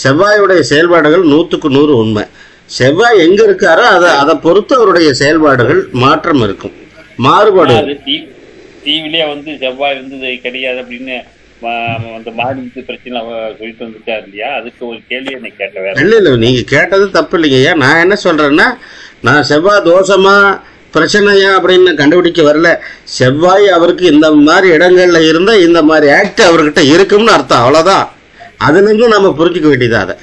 செவ்வாயுடைய செயல்பாடுகள் 100% உண்மை. செவ்வாய் எங்க இருக்காரோ அதை பொறுத்து அவருடைய செயல்பாடுகள் மாற்றம் இருக்கும், மாறுபாடு. டிவிலே வந்து செவ்வாய் வந்து கிடையாது அப்படின்னு அந்த மாடி பிரச்சனை சொல்லிட்டு வந்துட்டாரு இல்லையா, அதுக்கு ஒரு கேள்வி என்ன கேட்டேன். இல்ல நீங்க கேட்டது தப்பு இல்லைங்கய்யா. நான் என்ன சொல்றேன்னா, நான் செவ்வாய் தோஷமா பிரச்சனையா அப்படின்னு கண்டுபிடிக்க வரல. செவ்வாய் அவருக்கு இந்த மாதிரி இடங்கள்ல இருந்தா இந்த மாதிரி ஆக்ட் அவர்கிட்ட இருக்கும்னு அர்த்தம், அவ்வளவுதான். அதுல இருந்து நம்ம புரிஞ்சுக்க வேண்டியது. அதை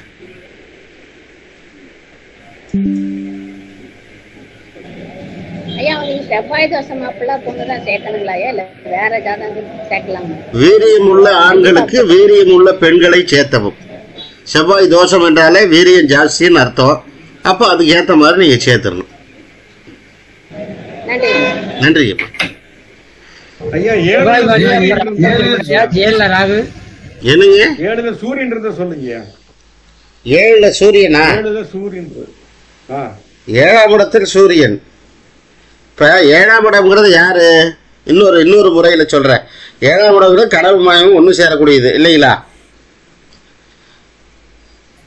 வீரியமுள்ள ஆண்களுக்கு வீரியமுள்ள பெண்களை சேர்த்தவும். செவ்வாய் தோஷம் என்றாலே வீரியம் ஜாஸ்தின்னு அர்த்தம். அப்ப அதுக்கு ஏத்த மாதிரி நீங்க சேர்த்துடணும். நன்றி ஐயா. என்னங்க 7ல சூரியன்றத சொல்லுங்க. 7ல சூரியனா? 7ல சூரியன். 7ஆம் இடத்தில் சூரியன். இப்ப 7ஆம் இடம்ங்கிறது யாரு? இன்னொரு முறையில சொல்றேன். 7ஆம் இடம்ங்கிறது கனவு மாயமும் ஒண்ணு சேரக்கூடியது இல்லைங்களா?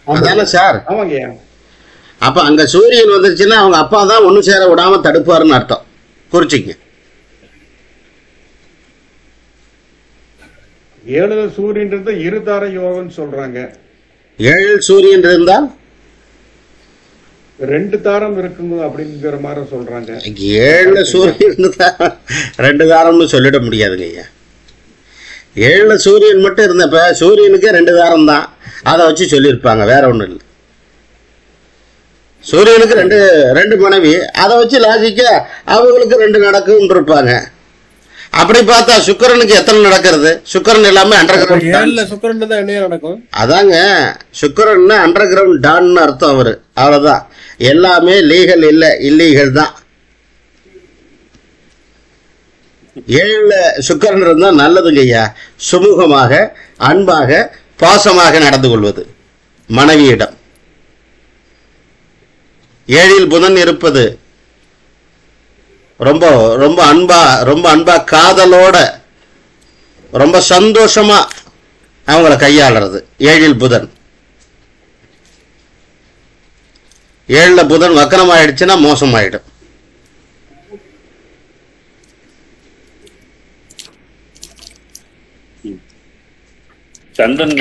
அதானே சார்? அப்ப அங்க சூரியன் வந்துருச்சுன்னா அவங்க அப்பா தான் ஒண்ணு சேர விடாம தடுப்பாருன்னு அர்த்தம். குறிச்சிங்க. 7ல சூரியன் இருந்தா இருதார யோகம் சொல்றாங்க. 7ல் சூரியன் இருந்தால் 2 தாரம் இருக்குங்க அப்படிங்கிற மாதிரி சொல்றாங்க. 7ல சூரியன் இருந்தா 2 தாரம்னு சொல்லிட முடியாதுங்க ஐயா. 7ல சூரியன் மட்டும் இருந்தப்ப சூரியனுக்கு 2 தாரம் தான், அதை வச்சு சொல்லியிருப்பாங்க, வேற ஒண்ணும் இல்லை. சூரியனுக்கு ரெண்டு மனைவி, அதை வச்சு லாஜிக்க அவங்களுக்கு 2 நடக்கும் இருப்பாங்க. அப்படி பார்த்தா சுக்கரனுக்கு எத்தனை நடக்கிறது? சுக்கரன் எல்லாமே அண்டர் கிரவுண்ட். அதாங்க சுக்கரன் அண்டர் கிரவுண்ட் டான்னு அர்த்தம். அவரு அவ்வளவுதான். எல்லாமே லீகல் இல்ல, இல்லீகல் தான். 7ல சுக்கரன் இருந்தா நல்லதுங்க ஐயா. சுமூகமாக, அன்பாக, பாசமாக நடந்து கொள்வது மனைவியிடம். 7ல் புதன் இருப்பது ரொம்ப ரொம்ப அன்பா காதலோட ரொம்ப சந்தோஷமா அவங்கள கையாளுறது 7ல் புதன். 7ல புதன் வக்கரம் ஆயிடுச்சுன்னா மோசமாயிடும். சந்திரன்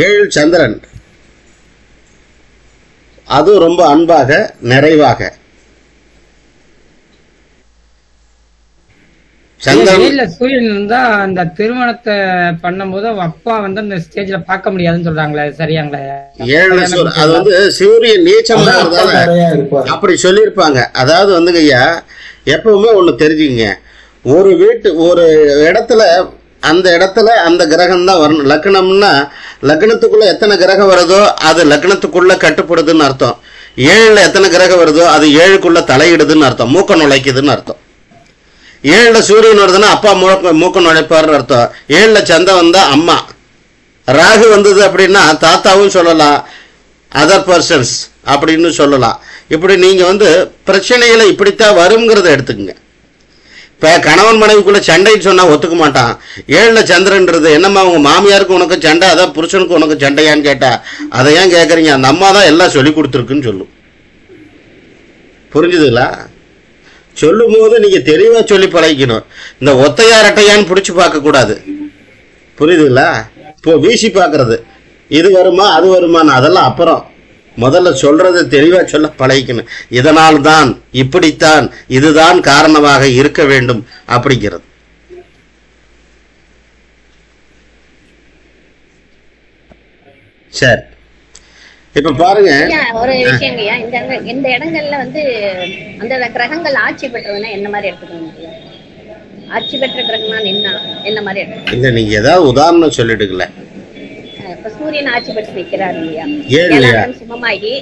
7 சந்திரன், அது ரொம்ப அன்பாக நிறைவாக. சூரியன் இருந்தா அந்த திருமணத்தை பண்ணும் போது அப்பா வந்து அந்த ஸ்டேஜ்ல பார்க்க முடியாதுன்னு சொல்றாங்களே, சரியாங்களா? 7ல அது வந்து சூரியன் நீச்சமா அப்படி சொல்லியிருப்பாங்க. அதாவது வந்துங்க ஐயா, எப்பவுமே ஒண்ணு தெரிஞ்சுங்க, ஒரு இடத்துல அந்த கிரகம் தான் வரணும். லக்னம்னா லக்னத்துக்குள்ள எத்தனை கிரகம் வருதோ அது லக்னத்துக்குள்ள கட்டுப்படுதுன்னு அர்த்தம். 7ல எத்தனை கிரகம் வருதோ அது 7க்குள்ள தலையிடுதுன்னு அர்த்தம், மூக்க நுழைக்குதுன்னு அர்த்தம். 7ல சூரியன் வருதுன்னா அப்பா மூக்க நுழைப்பாருன்னு அர்த்தம். 7ல சந்திரன் வந்தா அம்மா. ராகு வந்தது அப்படின்னா தாத்தாவும் சொல்லலாம், அதர் பர்சன்ஸ் அப்படின்னு சொல்லலாம். இப்படி நீங்க வந்து பிரச்சனைகளை இப்படித்தான் வருங்கிறத எடுத்துக்கங்க. இப்ப கணவன் மனைவிக்குள்ள சண்டைன்னு சொன்னா ஒத்துக்க மாட்டான். 7ல சந்திரன்றது என்னம்மா உங்க மாமியாருக்கு உனக்கு சண்டை, அதான் புருஷனுக்கு உனக்கு சண்டையான்னு கேட்டா அதை ஏன் கேட்கறீங்க, அந்த அம்மா தான் எல்லாம் சொல்லி கொடுத்துருக்குன்னு சொல்லும். புரிஞ்சுதுங்களா? சொல்லும் போது நீங்க தெளிவா சொல்லி பழகிக்கணும். இந்த ஒத்தையா ரெட்டையான்னு பிடிச்சு பார்க்க கூடாது. புரியுதுங்களா? இப்போ வீசி பார்க்கறது, இது வருமா அது வருமானு, அதெல்லாம் அப்புறம். முதல்ல சொல்றதை தெளிவா சொல்ல பழகிக்கணும். இதனால் தான், இப்படித்தான், இதுதான் காரணமாக இருக்க வேண்டும் அப்படிங்கிறது. சரி, இப்ப பாருங்க ஐயா, ஒரு விஷயம் ஐயா, இந்த இடங்கள்ல வந்து அந்த கிரகங்கள் ஆட்சி பெற்றதுன்னா என்ன மாதிரி எடுத்துக்கணும்? ஆட்சி பெற்ற கிரகம்னா என்ன மாதிரி எடுத்துக்கணும்? இல்ல நீங்க ஏதாவது உதாரணம் சொல்லிடுங்களேன். இப்ப சூரியன் ஆட்சி பெற்று நிக்கிறாரு இல்லையா? ஏன் இல்லையா? சிம்மமாகி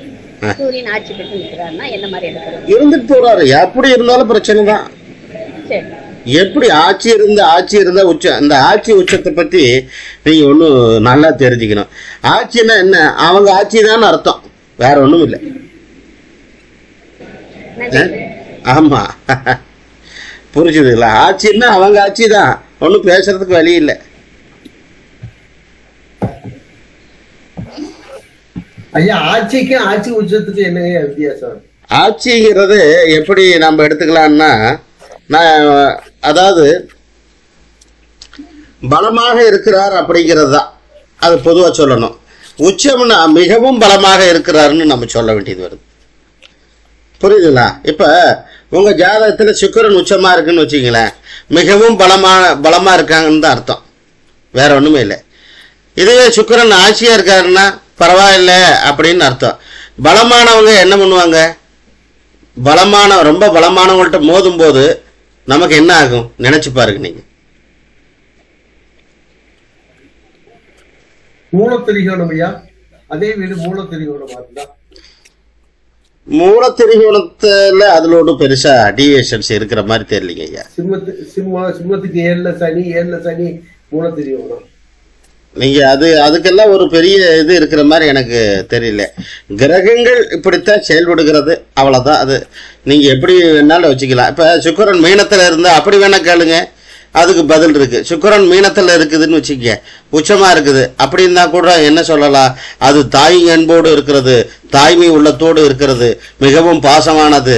சூரியன் ஆட்சி பெற்று நிக்கிறாருன்னா என்ன மாதிரி எடுத்துக்கணும்? இருந்துட்டு போறாரு, எப்படி இருந்தாலும் பிரச்சனை தான். சரி, எப்படி ஆட்சி இருந்தா உச்சம். அந்த ஆட்சி உச்சத்தை பத்தி நீங்க ஒன்றும் நல்லா தெரிஞ்சுக்கணும். ஆட்சின்னா என்ன? அவங்க ஆட்சி தான் அர்த்தம், வேற ஒண்ணும் இல்லை. ஆமா, புரிஞ்சுதுங்களா? ஆட்சின்னா அவங்க ஆட்சி தான், ஒன்றும் பேசுறதுக்கு வழி இல்லை. ஐயா, ஆட்சிக்கும் ஆட்சி உச்சத்துக்கு என்ன வித்தியாசம்? ஆட்சிங்கிறது எப்படி நம்ம எடுத்துக்கலாம்னா, அதாவது பலமாக இருக்கிறார் அப்படிங்கிறது தான் அது பொதுவாக சொல்லணும். உச்சம்னா மிகவும் பலமாக இருக்கிறாருன்னு நம்ம சொல்ல வேண்டியது வருது. புரியுதுங்களா? இப்போ உங்கள் ஜாதகத்தில் சுக்கிரன் உச்சமாக இருக்குன்னு வச்சுங்களேன், மிகவும் பலமாக இருக்காங்கன்னு தான் அர்த்தம், வேற ஒன்றுமே இல்லை. இதுவே சுக்கிரன் ஆட்சியாக இருக்காருன்னா பரவாயில்ல அப்படின்னு அர்த்தம். பலமானவங்க என்ன பண்ணுவாங்க? ரொம்ப பலமானவங்கள்ட்ட மோதும் போது நமக்கு என்ன ஆகும் நினைச்சு பாருங்க நீங்க. மூலத்திரிகோணம் ஐயா, அதே வீடு மூலத்திரிகோணம் இருந்தா மூலத்திரிகோணத்துல அதுல ஒன்றும் பெருசா டீவியேஷன்ஸ் இருக்கிற மாதிரி தெரியலீங்க ஐயா. சிம்மத்துக்கு 7ல சனி மூலத்திரிகோணம். நீங்க அதுக்கெல்லாம் ஒரு பெரிய இது இருக்கிற மாதிரி எனக்கு தெரியல. கிரகங்கள் இப்படித்தான் செயல்படுகிறது, அவ்வளவுதான். அது நீங்க எப்படி வேணாலும் வச்சுக்கலாம். இப்ப சுக்கிரன் மீனத்துல இருந்தா அப்படி வேணா கேளுங்க, அதுக்கு பதில் இருக்கு. சுக்கிரன் மீனத்துல இருக்குதுன்னு வச்சுக்க, உச்சமா இருக்குது அப்படின்னா கூட என்ன சொல்லலாம்? அது தாய் அன்போடு இருக்கிறது, தாய்மை உள்ளத்தோடு இருக்கிறது, மிகவும் பாசமானது,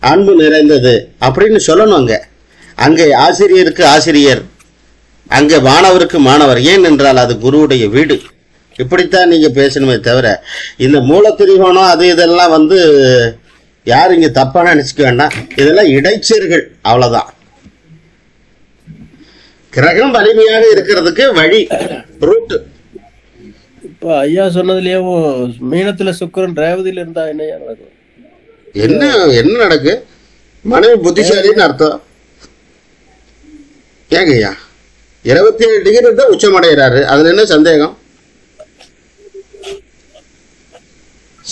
அன்பு நிறைந்தது அப்படின்னு சொல்லணும். அங்கே ஆசிரியருக்கு ஆசிரியர், அங்கே மாணவருக்கு மாணவர். ஏன் என்றால் அது குருவுடைய வீடு. இப்படித்தான் நீங்க பேசணுமே தவிர இந்த மூலத்திரிகோணம் அது இதெல்லாம் வந்து யாரும் இங்க தப்பா நினைச்சுக்க வேண்டாம். இதெல்லாம் இடைச்சர்கள், அவ்வளவுதான். கிரகம் வலிமையாக இருக்கிறதுக்கு வழி, ரூட். இப்ப ஐயா சொன்னதுலயே மீனத்துல சுக்கிரன் ரேவதியில இருந்தா என்ன நடக்கும்? என்ன நடக்கு? மனைவி புத்திசாலின்னு அர்த்தம். ஏங்க ஐயா, 27 டிகிரி தான் உச்சமடைகிறாரு, அதுல என்ன சந்தேகம்?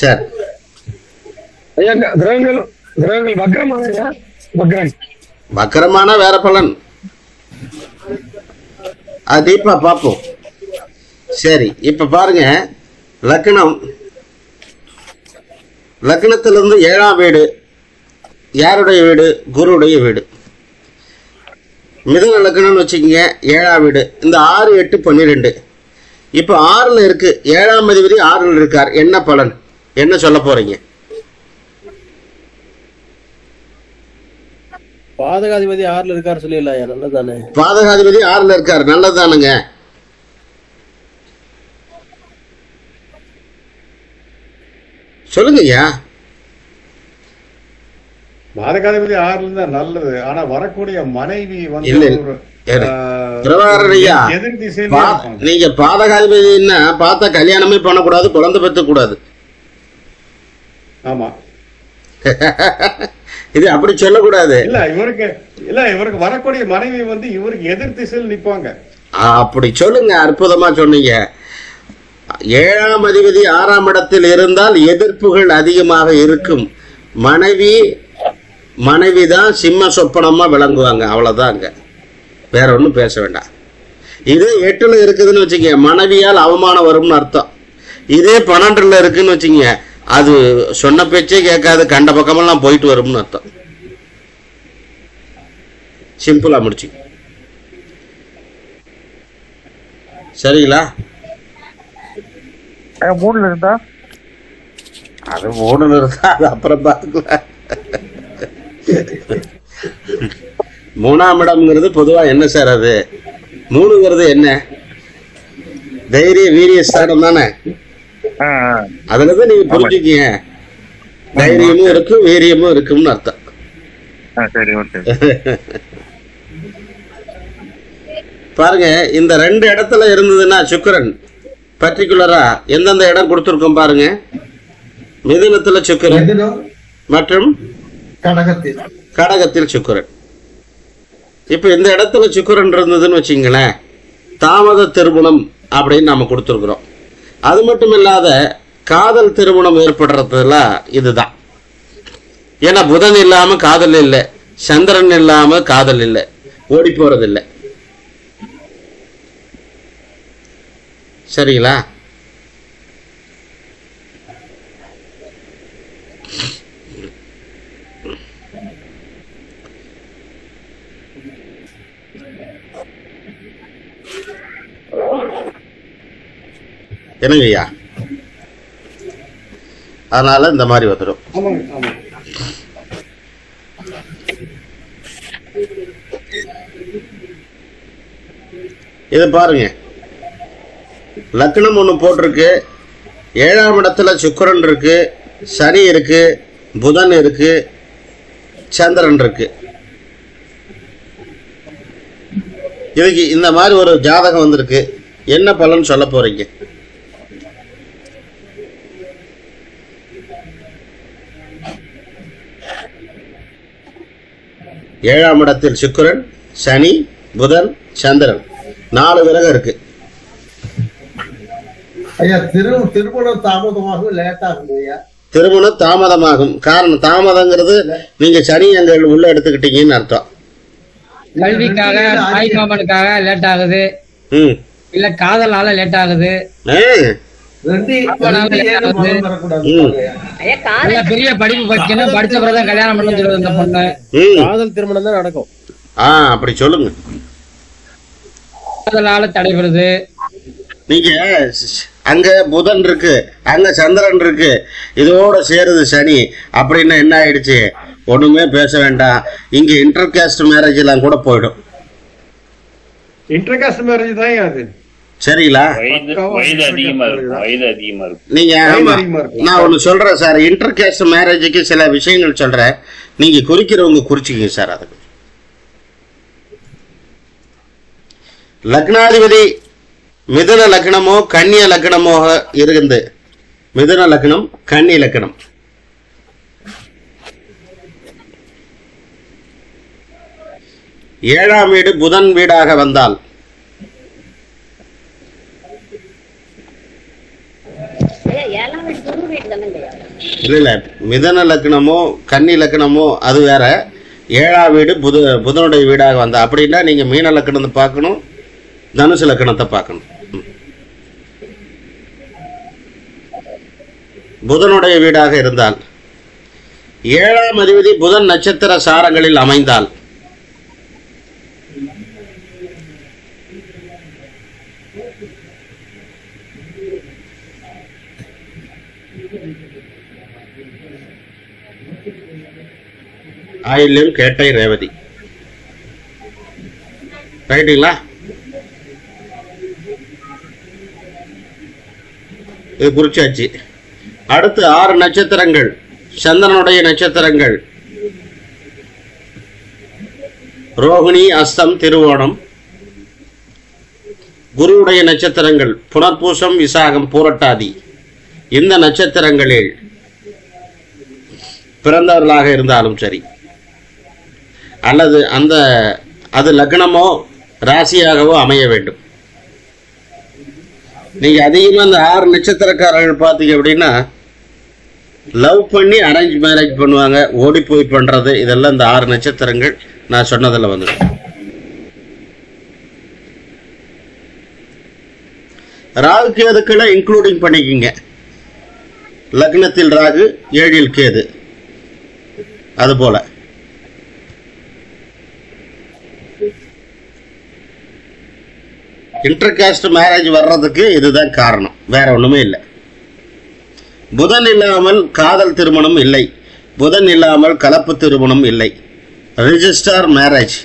சரி ஐயா, கிரகங்கள் வக்கரமான வேற பலன், அது டீப்பா பார்ப்போம். சரி, இப்ப பாருங்க, லக்னத்திலிருந்து 7ஆம் வீடு யாருடைய வீடு? குருவுடைய வீடு. மிதுன லக்னம்னு வச்சுக்கோங்க, 7ஆம் வீடு. இந்த 6, 8, 12 இப்போ 6ல் இருக்கு. 7ஆம் அதிபதி 6ல் இருக்கார். என்ன பலன்? என்ன சொல்ல போறீங்க? பாதகாதிபதி 6ல் இருக்காரு சொல்லிடலாம். நல்லதானே? பாதகாதிபதி 6ல் இருக்காரு, நல்லதானுங்க. சொல்லுங்க ஐயா. பாதகாதிபதி 6ல இருந்தா நல்லது. ஆனா வரக்கூடிய மனைவி வந்து எதிர் திசையில நீங்க பாதகாதிபதினா பார்த்தா கல்யாணமே பண்ணக்கூடாது, குழந்தை பெற்ற கூடாது. ஆமா, இது அப்படி சொல்லக்கூடாது. இவருக்கு வரக்கூடிய மனைவி வந்து இவருக்கு எதிர் திசையில் நிப்பாங்க. அப்படி சொல்லுங்க, அற்புதமா சொன்னீங்க. 7ஆம் அதிபதி 6ஆம் இடத்தில் இருந்தால் எதிர்ப்புகள் அதிகமாக இருக்கும். மனைவிதான் சிம்ம சொப்பனமா விளங்குவாங்க, அவ்வளவுதாங்க, வேற ஒன்றும் பேச வேண்டாம். இதே 8ல் இருக்குதுன்னு வச்சுங்க, மனைவியால் அவமானம் வரும்னு அர்த்தம். இதே 12ல் இருக்குன்னு வச்சுங்க, அது சொன்ன பேச்சே கேட்காது, கண்ட பக்கமெல்லாம் போயிட்டு வரும்னு அர்த்தம். சிம்பிளா முடிச்சு. சரிங்களா? 3ல இருந்தா அது 3ல இருந்தா அது அப்புறம் பார்த்துக்கலாம். 3ஆம் இடம்ங்கிறது பொதுவா என்ன சார்? அது 3ங்கிறது என்ன? தைரிய வீரிய ஸ்தானம் தானே. அதுலதான் நீங்க புரிஞ்சுக்கீங்க, தைரியமும் இருக்கும் வீரியமும் இருக்கும்னு அர்த்தம். பாருங்க, இந்த 2 இடத்துல இருந்ததுன்னா சுக்கிரன் பர்டிகுலரா எந்தெந்த இடம் கொடுத்துருக்கோம் பாருங்க. மிதுனத்துல சுக்கிரன் மற்றும் கடகத்தில் சுக்கிரன். இப்ப இந்த இடத்துல சுக்கிரன் இருந்ததுன்னு வச்சுங்களேன், தாமத திருமணம் அப்படின்னு நாம கொடுத்துருக்குறோம். அது மட்டும் இல்லாத காதல் திருமணம் ஏற்படுறதுல இதுதான். ஏன்னா புதன் இல்லாம காதல் இல்லை, சந்திரன் இல்லாம காதல் இல்லை, ஓடி போறது இல்லை. சரிங்களா? என்னங்க ஐயா? அதனால இந்த மாதிரி வந்துடும். இது பாருங்க, லக்னம் ஒண்ணு போட்டிருக்கு, 7ஆம் இடத்துல சுக்கிரன் இருக்கு, சனி இருக்கு, புதன் இருக்கு, சந்திரன் இருக்கு. இதுக்கு இந்த மாதிரி ஒரு ஜாதகம் வந்திருக்கு. என்ன பலன் சொல்ல போறீங்க? ஏழாம் இடத்தில் சுக்கிரன், சனி, புதன், சந்திரன், 4 கிரகம் இருக்கு. ஐயா, திருமணம் தாமதமாகும், லேட் ஆகும் ஐயா. திருமணம் தாமதமாகும். காரணம் தாமதங்கிறது நீங்க சனி அங்க உள்ள எடுத்துக்கிட்டீங்கன்னு அர்த்தம். கல்விக்காக, தாய் மாமனுக்காக லேட் ஆகுது, இல்ல காதலால லேட் ஆகுது, பெரிய படிப்பு படிக்கணும், படிச்ச பிறகு கல்யாணம் பண்ண சொல்லுது இந்த பொண்ணு. காதல் திருமணம் தான் நடக்கும். அப்படி சொல்லுங்க. காதலால தடைபடுது. நீங்க அங்க புதன் இருக்கு, அங்க சந்திரன் இருக்கு, இதோட சேருது சனி அப்படின்னா என்ன ஆயிடுச்சு? ஒண்ணுமே பேச வேண்டாம். இங்க இன்டர் காஸ்ட் மேரேஜ் எல்லாம் கூட போயிடும். இன்டர் காஸ்ட் மேரேஜ் தான் அது. சரிங்களா? வயது அதிகமா இருக்கும். நீங்க நான் ஒண்ணு சொல்றேன் சார், இன்டர் காஸ்ட் மேரேஜுக்கு சில விஷயங்கள் சொல்றேன், நீங்க குறிக்கிறவங்க குறிச்சிங்க சார். அதுக்கு லக்னாதிபதி மிதுன லக்னமோ கன்னிய லக்னமோ இருந்து, மிதுன லக்னம் கன்னி லக்னம், ஏழாம் வீடு புதன் வீடாக வந்தால், இல்ல மிதன லக்னமோ கன்னி லக்னமோ அது வேற, 7ஆம் வீடு புதனுடைய வீடாக வந்தா அப்படின்னா நீங்க மீன லக்னத்தை பார்க்கணும், தனுசு லக்னத்தை பார்க்கணும். புதனுடைய வீடாக இருந்தால், 7ஆம் அதிபதி புதன் நட்சத்திர சாரங்களில் அமைந்தால், ஆயில்யம் கேட்டை ரேவதி. ரைட்டுங்களா? இது குறிச்சாச்சு. அடுத்து 6 நட்சத்திரங்கள், சந்திரனுடைய நட்சத்திரங்கள் ரோகிணி, அஸ்தம், திருவோணம். குருவுடைய நட்சத்திரங்கள் புனர்பூசம், விசாகம், பூரட்டாதி. இந்த நட்சத்திரங்களில் பிறந்தவர்களாக இருந்தாலும் சரி, அல்லது அது லக்னமோ ராசியாகவோ அமைய வேண்டும். நீங்க அதிகமா அந்த 6 நட்சத்திரக்காரர்கள் பார்த்தீங்க அப்படின்னா லவ் பண்ணி அரேஞ்ச் மேரேஜ் பண்ணுவாங்க, ஓடி போய் பண்றது, இதெல்லாம் இந்த 6 நட்சத்திரங்கள் நான் சொன்னதில் வந்துடும். ராகு கேதுக்களை இன்க்ளூடிங் பண்ணிக்கிங்க. லக்னத்தில் ராகு, 7இல் கேது. அதுபோல இன்டர் காஸ்ட் மேரேஜ் வர்றதுக்கு இதுதான் காரணம், வேற ஒண்ணுமே இல்லை. புதன் இல்லாமல் காதல் திருமணம் இல்லை, புதன் இல்லாமல் கலப்பு திருமணம் இல்லை. Register marriage.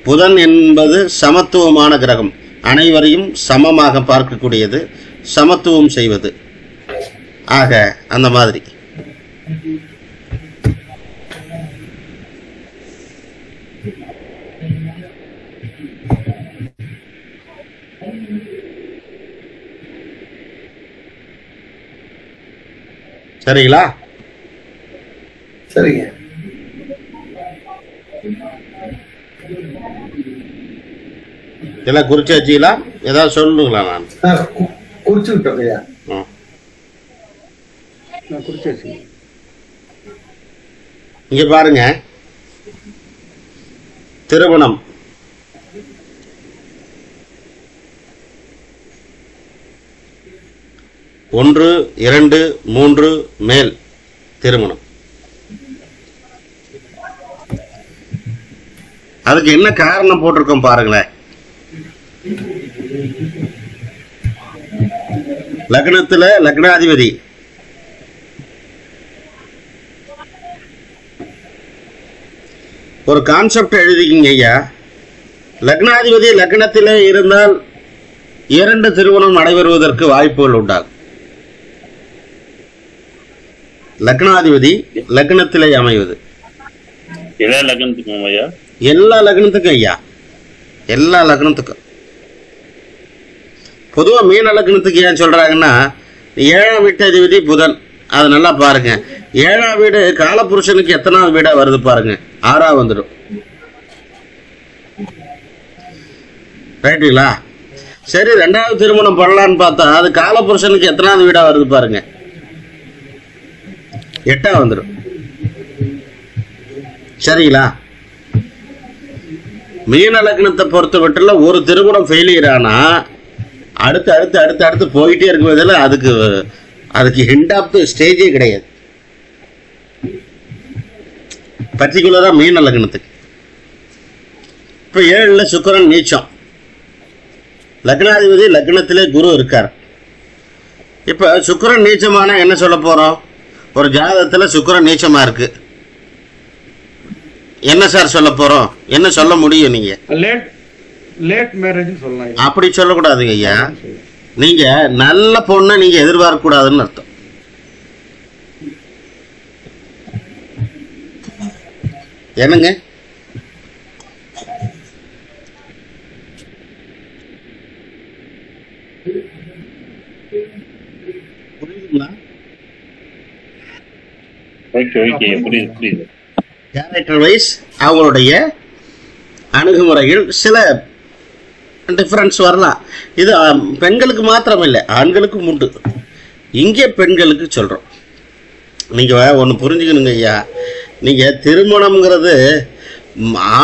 புதன் என்பது சமத்துவமான கிரகம், அனைவரையும் சமமாக பார்க்கக்கூடியது, சமத்துவம் செய்வது. ஆக அந்த மாதிரி சரிங்களா? சரிங்க. எல்லாம் குறிச்சாச்சுங்களா? ஏதாவது சொல்லணுங்களா? நான் குறிச்சு விட்டோம் ஐயா. குறிச்சாச்சு. இங்க பாருங்க, திருமணம் ஒன்று, 2, 3 மேல் திருமணம். அதுக்கு என்ன காரணம் போட்டிருக்கோம் பாருங்களேன். லக்னத்துல லக்னாதிபதி ஒரு கான்செப்ட் எழுதிக்கிங்க ஐயா. லக்னாதிபதி லக்னத்தில் இருந்தால் 2 திருமணம் நடைபெறுவதற்கு வாய்ப்புகள் உண்டாகும். லக்னாதிபதி லக்னத்திலே அமைவது எல்லா லக்னத்துக்கும் ஐயா, எல்லா லக்னத்துக்கும் ஐயா, எல்லா லக்னத்துக்கும். பொதுவா மீன லக்னத்துக்கு ஏன் சொல்றாங்கன்னா, 7ஆம் வீட்டு அதிபதி புதன். அது நல்லா பாருங்க. 7ஆம் வீடு காலபுருஷனுக்கு எத்தனாவது வீடா வருது பாருங்க, 6ஆ வந்துடும். ரைட்டுங்களா? சரி, 2வது திருமணம் பண்ணலான்னு பார்த்தா அது காலபுருஷனுக்கு எத்தனாவது வீடா வருது பாருங்க, 8ஆ வந்துடும். சரிங்களா? மீன லக்னத்தை பொறுத்த மட்டும் ஒரு திருமணம் ஃபெயிலியர் ஆனா அடுத்து அடுத்து அடுத்து அடுத்து போயிட்டே இருக்கும்போதில் அதுக்கு ஹிண்ட் ஆஃப் த ஸ்டேஜே கிடையாது. பர்டிகுலரா மீன லக்னத்துக்கு. இப்ப 7ல் சுக்கிரன் நீச்சம், லக்னாதிபதி லக்னத்திலே குரு இருக்கார். இப்ப சுக்கிரன் நீச்சமான என்ன சொல்ல போறோம்? ஒரு ஜாதகத்துல சுக்கிரன் நீச்சமா இருக்கு, என்ன சார் சொல்ல போறோம்? என்ன சொல்ல முடியும்? நீங்க லேட் மேரேஜ் சொல்லலாம். அப்படி சொல்லக்கூடாதுங்க ஐயா. நீங்க நல்ல பொண்ணை நீங்க எதிர்பார்க்க கூடாதுன்னு அர்த்தம். என்னங்க? புரியுதுங்களா? கேரக்டர் வைஸ் அவங்களுடைய அணுகுமுறைகள் சில டிஃபரன்ஸ் வரலாம். இது பெண்களுக்கு மாத்திரம் இல்லை, ஆண்களுக்கும் உண்டு. இங்கே பெண்களுக்கு சொல்கிறோம். நீங்கள் ஒன்று புரிஞ்சுக்கணுங்க ஐயா. நீங்கள் திருமணம்ங்கிறது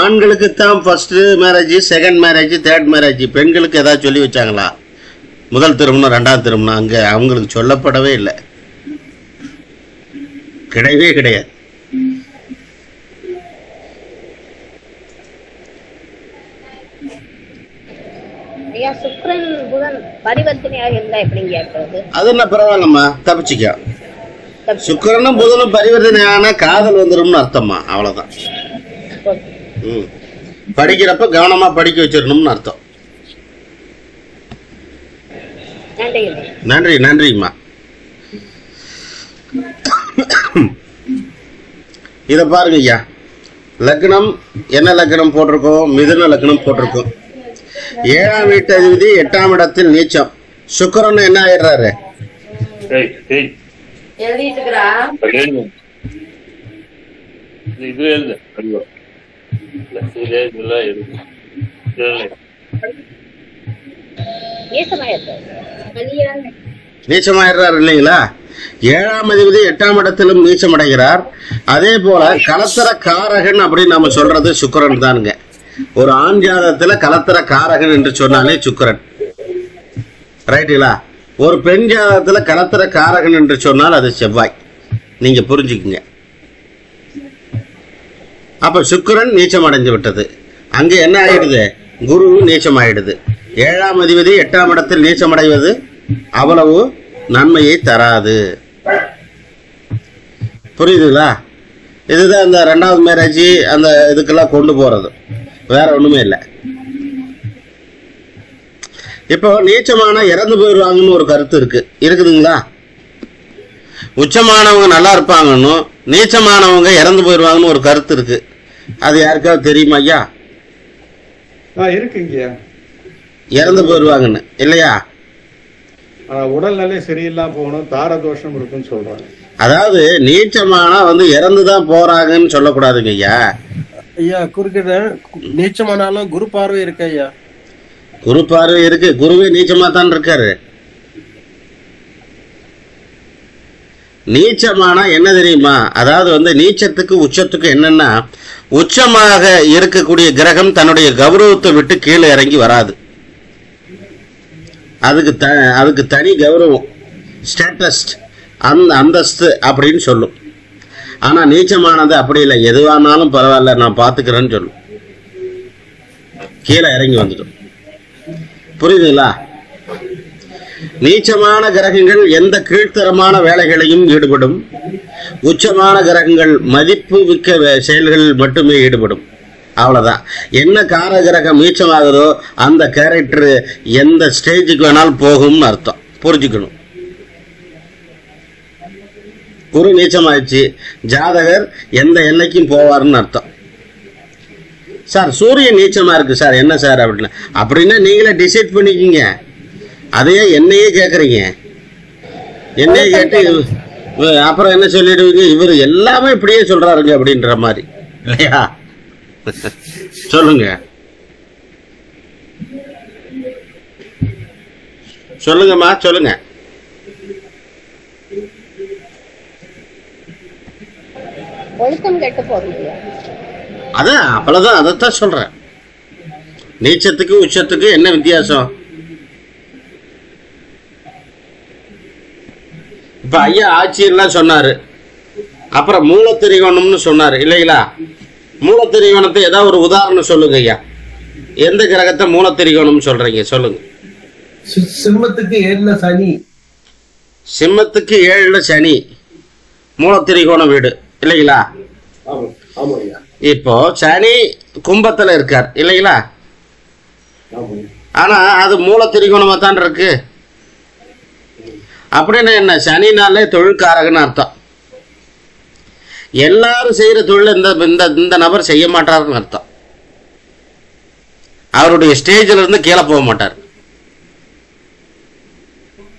ஆண்களுக்கு தான் first marriage, second marriage, third marriage. பெண்களுக்கு ஏதாவது சொல்லி வச்சாங்களா? முதல் திருமணம், 2வது திருமணம் அங்கே அவங்களுக்கு சொல்லப்படவே இல்லை, கிடையவே கிடையாது. ஐயா, சுக்கிரன் புதன் பரிவர்த்தனையாக இருந்தா எப்படிங்க இருக்கிறது? அது என்ன பரவாயில்லம்மா, தப்பிச்சுக்க. சுக்கிரனும் புதனும் பரிவர்த்தனையான காதல் வந்துடும்னு அர்த்தமா, அவ்வளவுதான். படிக்கிறப்ப கவனமா படிக்க வச்சிடணும்னு அர்த்தம். நன்றி நன்றிம்மா. இத பாருங்க ஐயா, லக்னம் என்ன லக்னம் போட்டிருக்கோம்? மிதுன லக்னம் போட்டிருக்கோம். 7ஆம் வீட்டு அதிபதி 8ஆம் இடத்தில் நீச்சம். சுக்கிரன் என்ன ஆயிடுறாரு? நீச்சமாயிடுறாரு இல்லைங்களா? 7ஆம் அதிபதி 8ஆம் இடத்திலும் நீச்சம் அடைகிறார். அதே போல கலத்தர காரகன் அப்படின்னு நாம சொல்றது சுக்கிரன் தானுங்க. ஒரு ஆண் ஜாதகத்துல கலத்தர காரகன் என்று சொன்னாலே சுக்கிரன், ரைட்டுங்களா? ஒரு பெண் ஜாதகத்துல கலத்தர காரகன் என்று சொன்னால் அது செவ்வாய். நீங்க புரிஞ்சுக்குங்க. அப்ப சுக்கிரன் நீச்சம் அடைஞ்சு விட்டது. அங்க என்ன ஆயிடுது? குரு நீச்சம் ஆயிடுது. 7ஆம் அதிபதி 8ஆம் இடத்தில் நீச்சம் அடைவது அவ்வளவு நன்மையை தராது. புரியுதுங்களா? இதுதான் இந்த 2வது மேரேஜ் அந்த இதுக்கெல்லாம் கொண்டு போறது, வேற ஒண்ணுமே இல்லை. இப்போ நீச்சமான இறந்து போயிடுவாங்கன்னு ஒரு கருத்து இருக்குதுங்களா? உச்சமானவங்க நல்லா இருப்பாங்கன்னு, நீச்சமானவங்க இறந்து போயிடுவாங்கன்னு ஒரு கருத்து இருக்கு. அது யாருக்காவது தெரியுமா ஐயா? இருக்குங்க, இறந்து போயிடுவாங்கன்னு இல்லையா? உடல்நிலை சரியில்லாம போகணும், தாரதோஷம் இருக்குன்னு சொல்றாங்க. அதாவது நீச்சமானா வந்து இறந்துதான் போறாங்கன்னு சொல்லக்கூடாதுங்க ஐயா. ஐயா குறுக்கிட்ட நீச்சமானாலும் குரு பார்வை இருக்கு ஐயா. குரு பார்வை இருக்கு, குருவே நீச்சமா தான் இருக்காரு. நீச்சமானா என்ன தெரியுமா? அதாவது வந்து நீச்சத்துக்கு உச்சத்துக்கு என்னன்னா, உச்சமாக இருக்கக்கூடிய கிரகம் தன்னுடைய கௌரவத்தை விட்டு கீழே இறங்கி வராது. அதுக்கு தனி கௌரவம், ஸ்டேட்டஸ்ட், அந்தஸ்து அப்படின்னு சொல்லும். ஆனா நீச்சமானது அப்படி இல்லை, எதுவானாலும் பரவாயில்ல நான் பாத்துக்கிறேன்னு சொல்லும், கீழே இறங்கி வந்துடும். புரியுதுங்களா? நீச்சமான கிரகங்கள் எந்த கீழ்த்தரமான வேலைகளையும் ஈடுபடும். உச்சமான கிரகங்கள் மதிப்பு மிக்க செயல்களில் மட்டுமே ஈடுபடும். அவ்வளவுதான். என்ன கார கிரகம் நீச்சமாகுதோ அந்த கேரக்டர் எந்த ஸ்டேஜுக்கு வேணாலும் போகும்னு அர்த்தம், புரிஞ்சுக்கணும். குரு நீச்சமாயிடுச்சு, ஜாதகர் எந்த எல்லைக்கும் போவார்னு அர்த்தம். சார் சூரியன் நீச்சமா இருக்கு சார், என்ன சார் அப்படின்னா நீங்களே டிசைட் பண்ணிக்கிங்க. அதையே என்னையே கேக்குறீங்க. என்னையே கேட்டு அப்புறம் என்ன சொல்லிடுவீங்க, இவர் எல்லாமே இப்படியே சொல்றாருங்க அப்படின்ற மாதிரி இல்லையா? சொல்லுங்க சொல்லுங்கம்மா சொல்லுங்க. ஒழுக்கம் கெட்டு போகுது. அதான் அவ்வளவுதான், அதைத்தான் சொல்றேன். நீச்சத்துக்கு உச்சத்துக்கு என்ன வித்தியாசம்? இப்ப ஐயா ஆட்சியெல்லாம் சொன்னாரு, அப்புறம் மூலத்திரிகோணம்னு சொன்னாரு இல்லைங்களா? மூலத்திரிகோணத்தை ஏதாவது ஒரு உதாரணம் சொல்லுங்க ஐயா. எந்த கிரகத்தை மூலத்திரிகோணம் சொல்றீங்க சொல்லுங்க. சிம்மத்துக்கு 7ல சனி. சிம்மத்துக்கு 7ல சனி மூலத்திரிகோணம் வீடு இல்லைங்களா? இப்போ சனி கும்பத்துல இருக்கார் இல்லைங்களா? ஆனா அது மூலத்திரிகோணமா தான் இருக்கு. அப்படின்னு என்ன? சனினாலே தொழில்காரகன்னு அர்த்தம். எல்லாரும் செய்யற தொழில் இந்த நபர் செய்ய மாட்டாருன்னு அர்த்தம். அவருடைய ஸ்டேஜ்ல இருந்து கீழே போக மாட்டார்.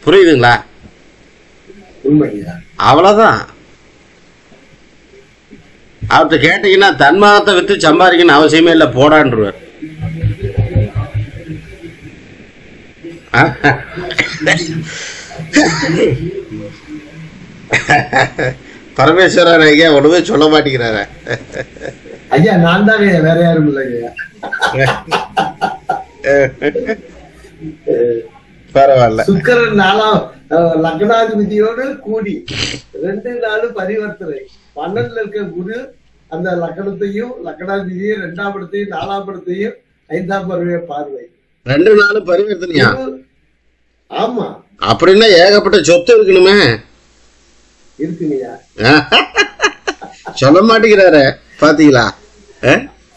புரியுதுங்களா? அவ்வளவுதான். அவர்கிட்ட கேட்டீங்கன்னா தன்மானத்தை வித்து சம்பாதிக்கணும் அவசியமே இல்லை, போடான்றுவார். பரமேஸ்வரன் ஐயா ஒண்ணுமே சொல்ல மாட்டேங்கிறாரு ஐயா. நான் தான் வேற யாரும் இல்லைங்க. பரவாயில்ல. சுக்கிரன் 4ஆம் லக்னாதிபதியோடு கூடி 2 நாள் பரிவர்த்தனை. 12ல இருக்க குரு அந்த லக்னத்தையும் லக்னாதிபதியும் 2ஆம் இடத்தையும் 4ஆம் இடத்தையும் 5ஆம் பார்வை. 2 நாள் பரிவர்த்தனையா? ஆமா. அப்படின்னா ஏகப்பட்ட சொத்து இருக்கணுமே. இருக்குங்கய்யா. சொல்ல மாட்டேங்கிறாரு பாத்தீங்களா?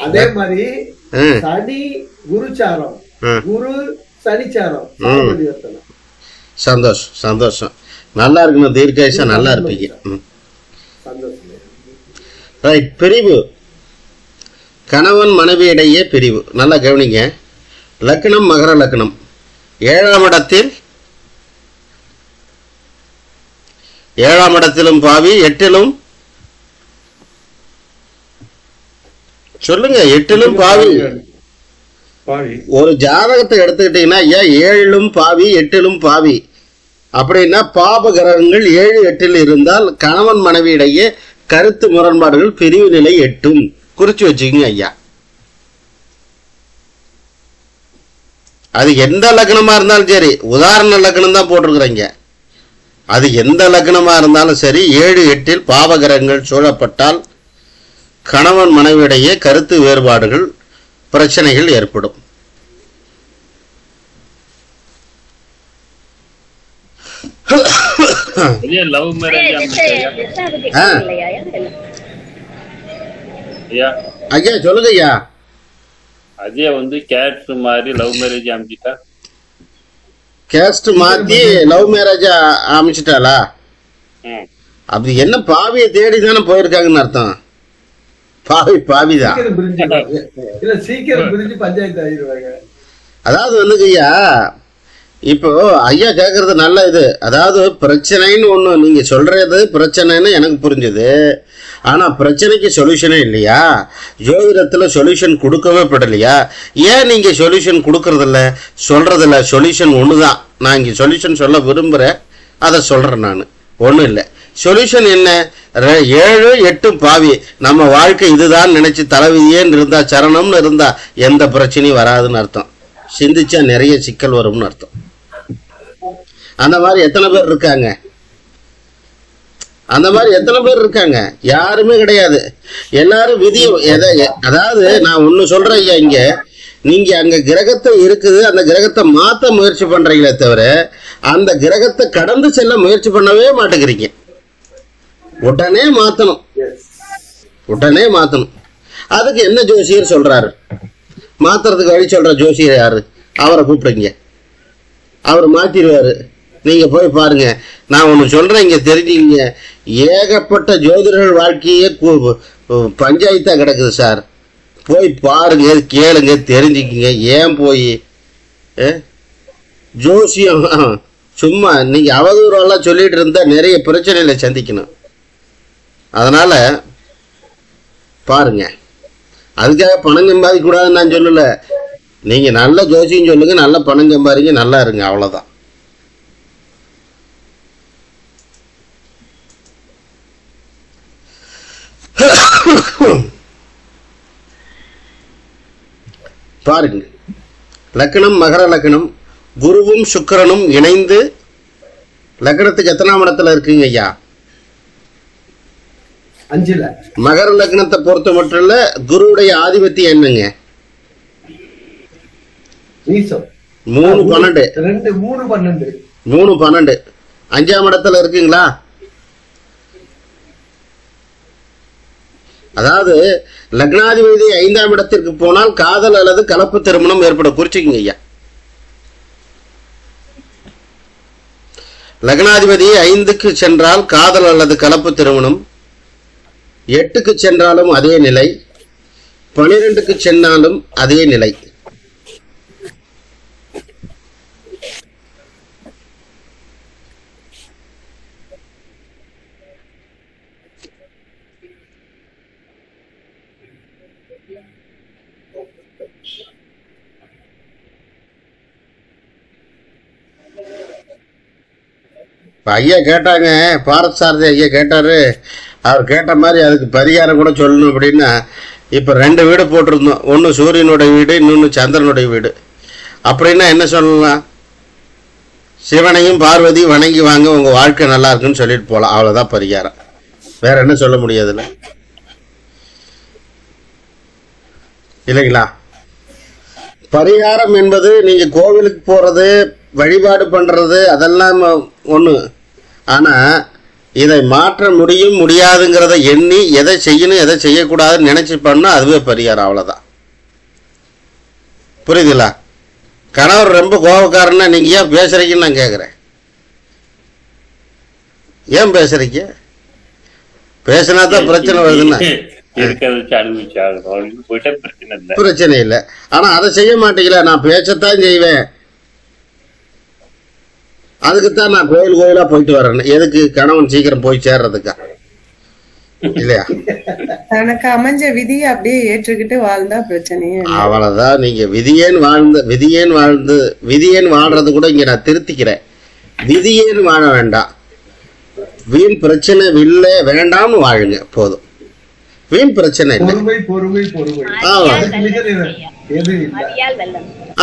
அதே மாதிரி சனி குருச்சாரம், குரு சனிச்சாரம். சந்தோஷம் சந்தோஷம். நல்லா இருக்கணும், தீர்க்காயுஷா நல்லா இருப்பீங்க. ரைட். பிரிவு, கணவன் மனைவி இடையே பிரிவு. நல்லா கவனிங்க. லக்னம் மகர லக்னம். 7ஆம் இடத்தில் 7ஆம் இடத்திலும் பாவி, 8லும் சொல்லுங்க, 8லும் பாவி. ஒரு ஜாதகத்தை எடுத்துக்கிட்டீங்கன்னா ஐயா 7லும் பாவி 8லும் பாவி அப்படின்னா பாப கிரகங்கள் 7, 8ல் இருந்தால் கணவன் மனைவி இடையே கருத்து முரண்பாடுகள் பிரிவு நிலை எட்டும். குறிச்சு வச்சுக்கோங்க ஐயா. அது எந்த லக்னமா இருந்தாலும் சரி, உதாரண லக்னம் தான் போட்டிருக்கிறீங்க. அது எந்த லக்னமா இருந்தாலும் சரி, 7, 8ல் பாவகிரகங்கள் சூழப்பட்டால் கணவன் மனைவியிடையே கருத்து வேறுபாடுகள் பிரச்சனைகள் ஏற்படும். ஐயா சொல்லுங்க ஐயா. அதே வந்து கேஸ்ட் மாதிரி லவ் மேரேஜ் அமைச்சிட்டா? கேஸ்ட் மாத்தி லவ் மேரேஜ் அமைச்சிட்டாளா? அப்படி என்ன பாவியை தேடி தானே போயிருக்காங்கன்னு அர்த்தம். பாவிதான். சீக்கிரம் பிரிஞ்சு பஞ்சாயத்து ஆகிடுவாங்க. அதாவது வந்துங்க ஐயா, இப்போ ஐயா கேட்கறது நல்ல இது. அதாவது பிரச்சனைன்னு ஒண்ணு நீங்க சொல்றது பிரச்சனைன்னு எனக்கு புரிஞ்சுது. ஆனா பிரச்சனைக்கு சொல்யூஷனே இல்லையா? ஜோதிடத்துல சொல்யூஷன் கொடுக்கவே படலையா? ஏன் நீங்க சொல்யூஷன் கொடுக்கறதில்ல, சொல்றதில்ல? சொல்யூஷன் ஒண்ணுதான். நான் இங்க சொல்யூஷன் சொல்ல விரும்புறேன், அதை சொல்றேன். நான் ஒண்ணும் இல்லை. சொல்யூஷன் என்ன? 7 8 பாவி. நம்ம வாழ்க்கை இதுதான் நினைச்சு தலைவிதியேன்னு இருந்தா, சரணம்னு இருந்தா எந்த பிரச்சனையும் வராதுன்னு அர்த்தம். சிந்திச்சா நிறைய சிக்கல் வரும்னு அர்த்தம். அந்த மாதிரி எத்தனை பேர் இருக்காங்க? அந்த மாதிரி எத்தனை பேர் இருக்காங்க? யாருமே கிடையாது. எல்லாரும் விதிய அதாவது நான் ஒண்ணு சொல்றேன் ஐயா, இங்க நீங்க அங்க கிரகத்தை இருக்குது, அந்த கிரகத்தை மாத்த முயற்சி பண்றீங்களே தவிர அந்த கிரகத்தை கடந்து செல்ல முயற்சி பண்ணவே மாட்டேங்கிறீங்க. உடனே மாத்தணும், உடனே மாத்தணும். அதுக்கு என்ன ஜோசியர் சொல்றாரு? மாத்துறதுக்கு வழி சொல்ற ஜோசியர் யாரு? அவரை கூப்பிடுங்க, அவர் மாத்திடுவாரு. நீங்க போய் பாருங்க. நான் ஒண்ணு சொல்றேன், இங்க தெரிஞ்சுங்க. ஏகப்பட்ட ஜோதிடர்கள் வாழ்க்கையே பஞ்சாயத்தா கிடக்குது சார். போய் பாருங்க, கேளுங்க, தெரிஞ்சுக்கிங்க. ஏன் போய் ஜோசியம் சும்மா நீங்க அவதூறெல்லாம் சொல்லிட்டு இருந்தா நிறைய பிரச்சனைகளை சந்திக்கணும். அதனால பாருங்க. அதுக்காக பணம் சம்பாதிக்க கூடாதுன்னு நான் சொல்லல. நீங்க நல்ல ஜோசியம் சொல்லுங்க, நல்ல பணம் சம்பாதிங்க, நல்லா இருங்க, அவ்வளவுதான். பாருங்க, லக்னம் மகர லக்னம், குருவும் சுக்கிரனும் இணைந்து லக்னத்துக்கு எத்தனாம் இடத்துல இருக்குங்க ஐயா? 5ல. மகர லக்னத்தை பொறுத்த மட்டும் இல்ல, குருவுடைய ஆதிபத்தியம் என்னங்க? 3 12 3 12 5ஆம் இடத்துல இருக்குங்களா? அதாவது லக்னாதிபதி 5ஆம் இடத்திற்கு போனால் காதல் அல்லது கலப்பு திருமணம் ஏற்படும். குறிச்சுக்குங்க ஐயா. லக்னாதிபதி 5க்கு சென்றால் காதல் அல்லது கலப்பு திருமணம், 8க்கு சென்றாலும் அதே நிலை, 12க்கு சென்றாலும் அதே நிலை. ஐயா கேட்டாங்க, பாரசாரதி ஐயா கேட்டாரு. அவர் கேட்ட மாதிரி அதுக்கு பரிகாரம் கூட சொல்லணும் அப்படின்னா, இப்போ 2 வீடு போட்டிருந்தோம். ஒன்று சூரியனுடைய வீடு, இன்னொன்று சந்திரனுடைய வீடு. அப்படின்னா என்ன சொல்லலாம்? சிவனையும் பார்வதி வணங்கி வாங்க, உங்கள் வாழ்க்கை நல்லா இருக்குன்னு சொல்லிட்டு போகலாம். அவ்வளோதான் பரிகாரம். வேற என்ன சொல்ல முடியாதுல்ல, இல்லைங்களா? பரிகாரம் என்பது நீங்கள் கோவிலுக்கு போகிறது, வழிபாடு பண்ணுறது, அதெல்லாம் ஒன்று. ஆனால் இதை மாற்ற முடியும் முடியாதுங்கிறத எண்ணி எதை செய்யணும் எதை செய்யக்கூடாதுன்னு நினைச்சு பண்ணா அதுவே பரிகாரம். அவ்வளோதான். புரியுதுங்களா? கணவர் ரொம்ப கோபக்காரன்னா நீங்க ஏன் பேசுறீங்கன்னு நான் கேட்குறேன். ஏன் பேசுறீங்க? பேசினா தான் பிரச்சனை வருதுன்னா பிரச்சனை இல்லை. ஆனா அதை செய்ய மாட்டீங்களா? நான் பேசத்தான் செய்வேன். அதுக்குத்தான் நான் கோயில் கோயிலா போயிட்டு வரேன். எதுக்கு? கணவன் சீக்கிரம் போய் சேர்றதுக்கா? இல்லையா? தனக்கு அமைஞ்ச விதியை அப்படியே ஏற்றுக்கிட்டு வாழ்ந்தா பிரச்சனையே. அவ்வளவுதான். நீங்க விதியேன் வாழ்றது கூட இங்க நான் திருத்திக்கிறேன். விதியேன் வாழ வேண்டாம். வீண் பிரச்சனை இல்ல வேண்டாம்னு வாழுங்க போதும். வீண் பிரச்சனை இல்லை.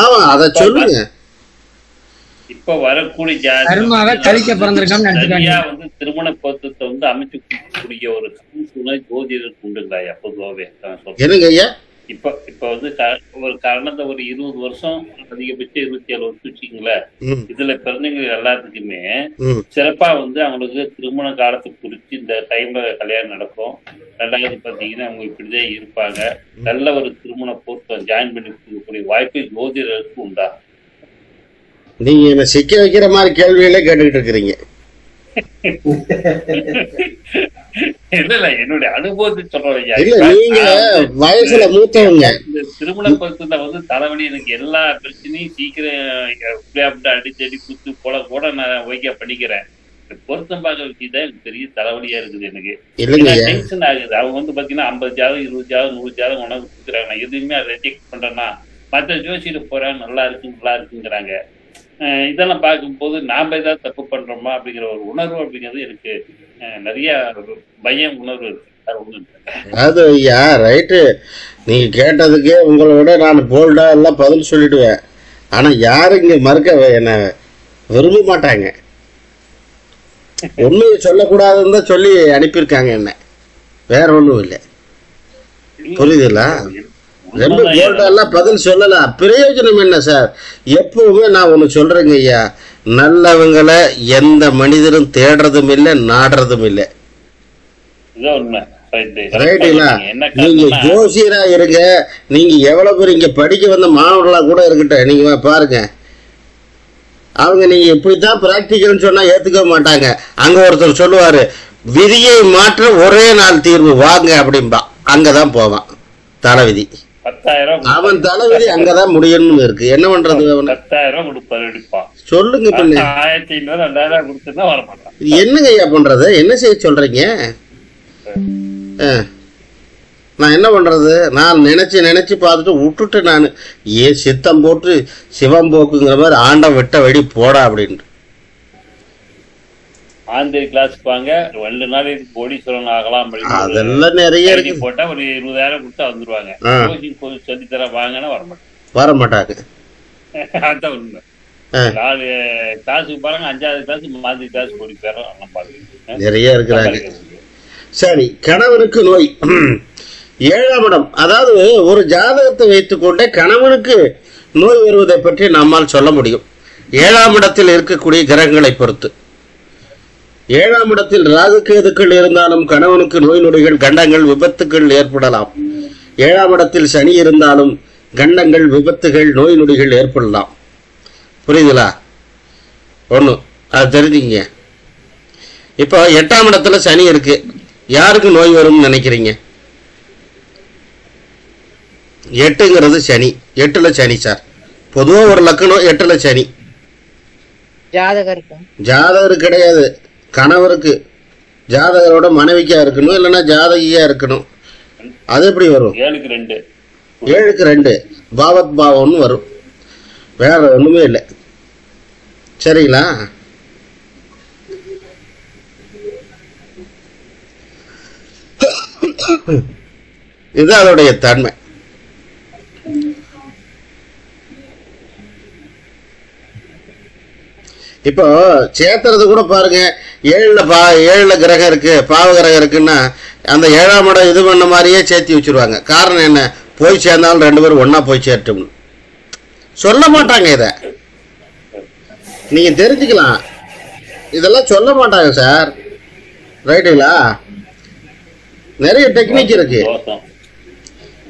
ஆமா, அதை சொல்லுங்க. இப்ப வரக்கூடிய திருமண பொருத்தத்தை அமைச்சு கொடுக்கக்கூடிய ஒரு துணை ஜோதிடருக்கு உண்டுங்களா பொதுவாகவே? இப்ப ஒரு கடந்த ஒரு 20 வருஷம், அதிகபட்சம் 27 வருஷம் வச்சுக்கீங்களேன். இதுல பிறந்தவங்க எல்லாத்துக்குமே சிறப்பா அவங்களுக்கு திருமண காலத்தை குறிச்சு இந்த டைம்ல கல்யாணம் நடக்கும். 2வது பாத்தீங்கன்னா அவங்க இப்படிதான் இருப்பாங்க. நல்ல ஒரு திருமண பொருத்தம் ஜாயின் பண்ணி கொடுக்கக்கூடிய வாய்ப்பு ஜோதிடருக்கு உண்டா? நீங்க என்ன சிக்க வைக்கிற மாதிரி கேள்விகளே கேட்டுக்கிட்டு இருக்கிறீங்க. இல்ல என்னுடைய அனுபவத்தை சொல்றேன். இல்ல, நீங்க வயசுல மூத்தவங்க, திருமண பருவத்துல வந்து தலைவலி எனக்கு எல்லா பிரச்சனையும் சீக்கிரம் அடிச்சடி குத்து போல கூட நான் ஓகே பண்ணிக்கிறேன். பொருத்தம் பார்க்க வச்சுதான் எனக்கு பெரிய தலைவலியா இருக்குது. எனக்கு டென்ஷன் ஆகுது. அவங்க வந்து பாத்தீங்கன்னா 50 ஜாதகம் 20 ஜாதகம் 100 ஜாதகம் உணவு கொடுக்குறாங்க. நான் எதுவுமே அதை ரிஜெக்ட் பண்றேன்னா மற்ற ஜோசியில போறாங்க நல்லா இருக்குங்கிறாங்க. இதெல்லாம் பார்க்கும்போது நாம ஏதாவது தப்பு பண்றோமா அப்படிங்கிற ஒரு உணர்வு அப்படிங்கிறது எனக்கு நிறைய பயம் உணர்வு இருக்கு. அது ஐயா ரைட்டு, நீங்க கேட்டதுக்கே உங்களோட நான் போல்டா எல்லாம் பதில் சொல்லிடுவேன். ஆனா யாரும் இங்க மறுக்க என்ன விரும்ப மாட்டாங்க. உண்மையை சொல்லக்கூடாதுன்னு தான் சொல்லி அனுப்பியிருக்காங்க என்ன, வேற ஒண்ணும் இல்லை. புரியுதுல்ல? ரொம்ப போல்டா எல்லாம் பதில் சொல்லலாம். பிரயோஜனம் என்ன சார்? எப்பவுமே நான் ஒண்ணு சொல்றேங்க ஐயா, நல்லவங்களை எந்த மனிதரும் தேடுறதும் இல்லை நாடுறதும் இல்லை. ரைட்டுங்களா? நீங்க ஜோசியரா இருங்க, நீங்க எவ்வளவு பேர் இங்க படிக்க வந்த மாணவர்களா கூட இருக்கட்டும், நீங்க பாருங்க, அவங்க நீங்க இப்படித்தான் பிராக்டிக்கல்னு சொன்னா ஏத்துக்க மாட்டாங்க. அங்க ஒருத்தர் சொல்லுவாரு, விதியை மாற்ற ஒரே நாள் தீர்வு வாங்க அப்படின்பா. அங்கதான் போவான் தலைவிதி. அவன் தலைவிதி அங்கதான் முடியணும்னு இருக்கு. என்ன பண்றது? 10,000 சொல்லுங்க பின்ன. 1500 2000 கொடுத்துன்னா வர மாட்டான். என்னங்க ஐயா பண்றது? என்ன செய்ய சொல்றீங்க? நான் என்ன பண்றது? நான் நினைச்சு பார்த்துட்டு விட்டுட்டு நான் ஏன் சித்தம் போட்டு சிவம் போக்குங்கிற மாதிரி ஆண்டம் விட்ட வெடி போடா அப்படின்ட்டு ஆந்திரி கிளாஸ் வாங்க 2 நாளைக்கு கோடீஸ்வரன் ஆகலாம். அதெல்லாம் நிறைய இருக்கு. போட்டா ஒரு 20,000 கொடுத்தா வந்துருவாங்க. சொல்லி தர வாங்கன்னா வர மாட்டாங்க. அதான் உண்மை. 4 கிளாஸுக்கு பாருங்க, 5வது கிளாஸ் மாதிரி கிளாஸ் போடி பேரும் பாருங்க நிறைய இருக்கிறாங்க. சரி, கணவனுக்கு நோய் 7ஆம் இடம். அதாவது ஒரு ஜாதகத்தை வைத்துக் கொண்டே கணவனுக்கு நோய் வருவதை பற்றி நம்மால் சொல்ல முடியும். 7ஆம் இடத்தில் இருக்கக்கூடிய கிரகங்களை பொறுத்து. 7ஆம் இடத்தில் ராகுகேதுக்கள் இருந்தாலும் கணவனுக்கு நோய் நொடிகள் கண்டங்கள் விபத்துக்கள் ஏற்படலாம். 7ஆம் இடத்தில் சனி இருந்தாலும் கண்டங்கள் விபத்துகள் நோய் நொடிகள் ஏற்படலாம். புரியுதுங்களா? ஒண்ணு அது தெரிஞ்சுங்க. இப்போ 8ஆம் இடத்துல சனி இருக்கு, யாருக்கு நோய் வரும்னு நினைக்கிறீங்க? 8ங்கிறது சனி. 8ல சனி சார். பொதுவா ஒரு லக்கணம் 8ல சனி. ஜாதகர் கிடையாது, கணவருக்கு. ஜாதகரோட மனைவிக்கா இருக்கணும், இல்லைன்னா ஜாதகியா இருக்கணும். அது எப்படி வரும்? 7க்கு 2 பாவத் பாவம்னு வரும். வேற ஒண்ணுமே இல்லை. சரிங்களா? இது அதோடைய தன்மை. இப்போ சேத்துறது கூட பாருங்க, 7ல கிரகம் இருக்கு, பாவ கிரகம் இருக்குன்னா அந்த 7ஆம் இடம் இது பண்ண மாதிரியே சேர்த்தி வச்சிருவாங்க. காரணம் என்ன? போய் சேர்ந்தாலும் 2 பேரும் ஒன்னா போய் சேரட்டும் சொல்ல மாட்டாங்க. இத நீங்க தெரிஞ்சுக்கலாம். இதெல்லாம் சொல்ல மாட்டாங்க சார். ரைட்டுங்களா? நிறைய டெக்னிக் இருக்கு.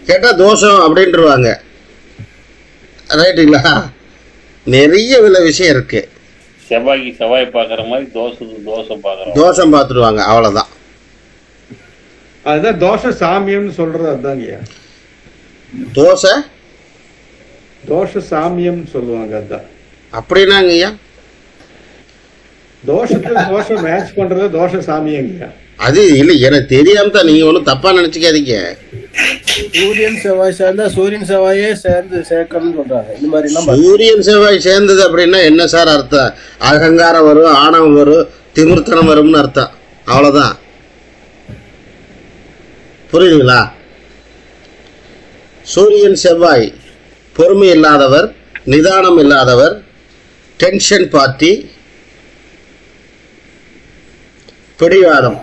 கேட்டா தோஷம் அப்படின்ட்டுருவாங்க. ரைட்டுங்களா? நிறைய விஷயம் இருக்கு. செவ்வாய் பாக்குற மாதிரி தோஷம் பார்த்துருவாங்க. அவ்வளவுதான். அதுதான் தோஷ சாமியம்னு சொல்றது. அதுதாங்க தோஷ சாமியம் சொல்லுவாங்க. அதுதான். அப்படின்னாங்க ஐயா, தோஷத்துல தோஷம் மேட்ச் பண்றது தோஷ சாமியங்க. அது இல்ல, எனக்கு தெரியாம தான். நீங்க ஒன்னும் தப்பா நினைச்சுக்காதீங்க. சூரியன் செவ்வாய் சேர்ந்தா சூரியன் செவ்வாயே சேர்ந்து சேர்க்கணும்னு சொல்றாங்க. இந்த மாதிரி எல்லாம் சூரியன் செவ்வாய் சேர்ந்தது அப்படின்னா என்ன சார் அர்த்தம்? அகங்காரம் வரும், ஆணவம் வரும், திமிர்த்தனம் வரும்னு அர்த்தம். அவ்வளவுதான். புரியுதுங்களா? சூரியன் செவ்வாய் பொறுமை இல்லாதவர், நிதானம் இல்லாதவர், டென்ஷன் பார்ட்டி, பிடிவாதம்.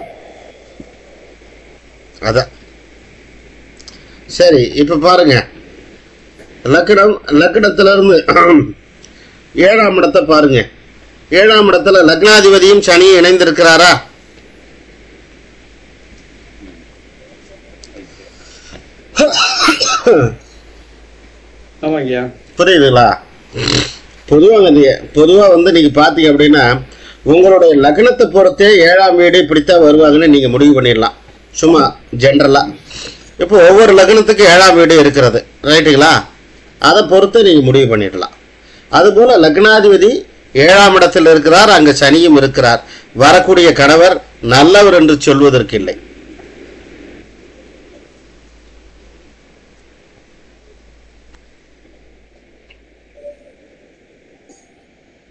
அதான். சரி, இப்ப பாருங்க, லக்னத்துல இருந்து 7ஆம் இடத்தை பாருங்க. 7ஆம் இடத்துல லக்னாதிபதியும் சனியும் இணைந்திருக்கிறாரா? புரியுதுங்களா? பொதுவா வந்து நீங்க பாத்தீங்க அப்படின்னா உங்களுடைய லக்னத்தை பொறுத்தே 7ஆம் வீடு இப்படித்தான் வருவாங்கன்னு நீங்க முடிவு பண்ணிடலாம். சும்மா ஜென்ரலா இப்போ ஒவ்வொரு லக்னத்துக்கு 7ஆம் வீடு இருக்கிறது, ரைட்டுங்களா? அதை பொறுத்து நீங்கள் முடிவு பண்ணிடலாம். அதுபோல் லக்னாதிபதி 7ஆம் இடத்தில் இருக்கிறார், அங்கே சனியும் இருக்கிறார். வரக்கூடிய கணவர் நல்லவர் என்று சொல்வதற்கு இல்லை.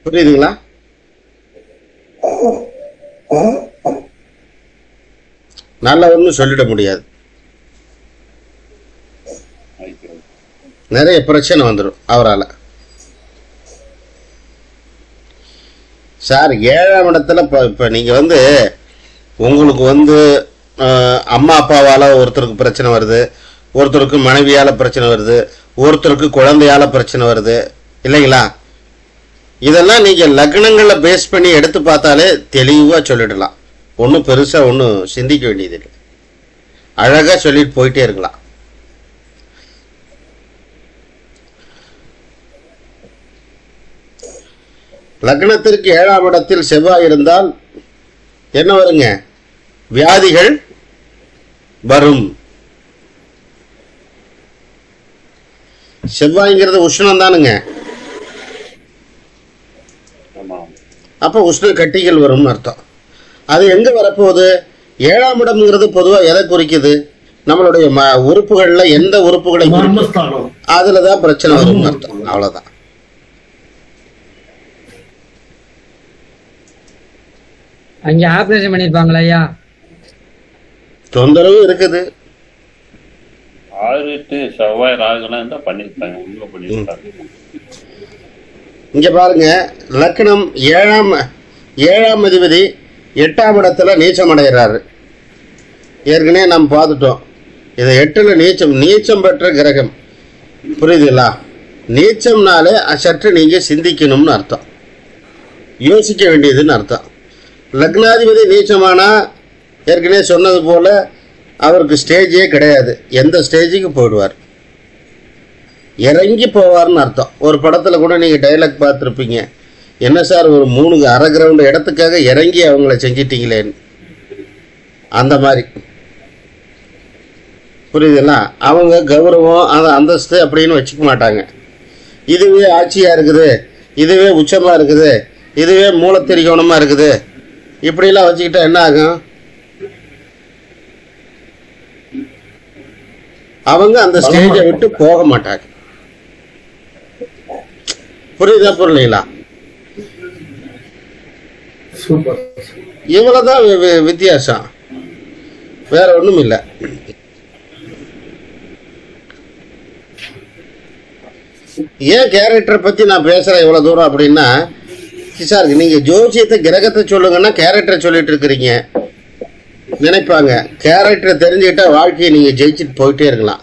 புரியுதுங்களா? நல்லவர்னு சொல்லிட முடியாது, நிறைய பிரச்சனை வந்துடும் அவரால். சார் 7ஆம் இடத்துல இப்போ நீங்கள் வந்து உங்களுக்கு வந்து அம்மா அப்பாவால் ஒருத்தருக்கு பிரச்சனை வருது, ஒருத்தருக்கு மனைவியால் பிரச்சனை வருது, ஒருத்தருக்கு குழந்தையால் பிரச்சனை வருது இல்லைங்களா? இதெல்லாம் நீங்கள் லக்னங்களில் பேஸ் பண்ணி எடுத்து பார்த்தாலே தெளிவாக சொல்லிடலாம். ஒன்றும் பெருசாக ஒன்றும் சிந்திக்க வேண்டியதில்லை, அழகாக சொல்லிட்டு போயிட்டே இருக்கலாம். லக்னத்திற்கு 7ஆம் இடத்தில் செவ்வாய் இருந்தால் என்ன வருங்க? வியாதிகள் வரும். செவ்வாய்ங்கிறது உஷ்ணம் தானுங்க. அப்போ உஷ்ண கட்டிகள் வரும்னு அர்த்தம். அது எங்க வரப்போகுது? 7ஆம் இடம்ங்கிறது பொதுவாக எதை குறிக்குது? நம்மளுடைய உறுப்புகள்ல எந்த உறுப்புகளை அதுலதான் பிரச்சனை வரும்னு அர்த்தம். அவ்வளவுதான். அங்க ஆபரேஷன் பண்ணிருப்பாங்களா ஐயா? தொந்தரவு இருக்குது. 6 செவ்வாய் ராகுலாம் தான் பண்ணிருப்பாங்க, உண்மை பண்ணிருப்பாங்க. இங்க பாருங்க, லக்னம் 7ஆம் அதிபதி 8ஆம் இடத்துல நீச்சம் அடைகிறாரு. ஏற்கனவே நாம் பார்த்துட்டோம். இது 8ல் நீச்சம் பெற்ற கிரகம். புரியுதுங்களா? நீச்சம்னாலே சற்று நீங்க சிந்திக்கணும்னு அர்த்தம், யோசிக்க வேண்டியதுன்னு அர்த்தம். லக்னாதிபதி நீச்சமானா ஏற்கனவே சொன்னது போல அவருக்கு ஸ்டேஜே கிடையாது, எந்த ஸ்டேஜுக்கு போயிடுவார், இறங்கி போவார்னு அர்த்தம். ஒரு படத்தில் கூட நீங்கள் டைலாக் பார்த்துருப்பீங்க, என்ன சார் ஒரு 3 அரை கிரவுண்டு இடத்துக்காக இறங்கி அவங்கள செஞ்சிட்டீங்களேன்னு. அந்த மாதிரி புரியுதுங்களா? அவங்க கௌரவம் அந்த அந்தஸ்து அப்படின்னு வச்சுக்க மாட்டாங்க. இதுவே ஆட்சியாக இருக்குது, இதுவே உச்சமாக இருக்குது, இதுவே மூலத்திரிகோணமாக இருக்குது, இப்படிலாம் வச்சுக்கிட்டா என்ன ஆகும்? அவங்க அந்த ஸ்டேஜை விட்டு போக மாட்டாங்க. புரியுதா புரியலீங்களா? இவ்வளவுதான் வித்தியாசம், வேற ஒண்ணும் இல்லை. ஏன் கேரக்டரை பத்தி நான் பேசுறேன் இவ்வளவு தூரம் அப்படின்னா, சார் நீங்க ஜோசியத்தை கிரகத்தை சொல்லுங்கன்னா கேரக்டரை சொல்லிட்டு இருக்கிறீங்க நினைப்பாங்க. கேரக்டரை தெரிஞ்சுக்கிட்டா வாழ்க்கையை நீங்க ஜெயிச்சுட்டு போயிட்டே இருக்கலாம்.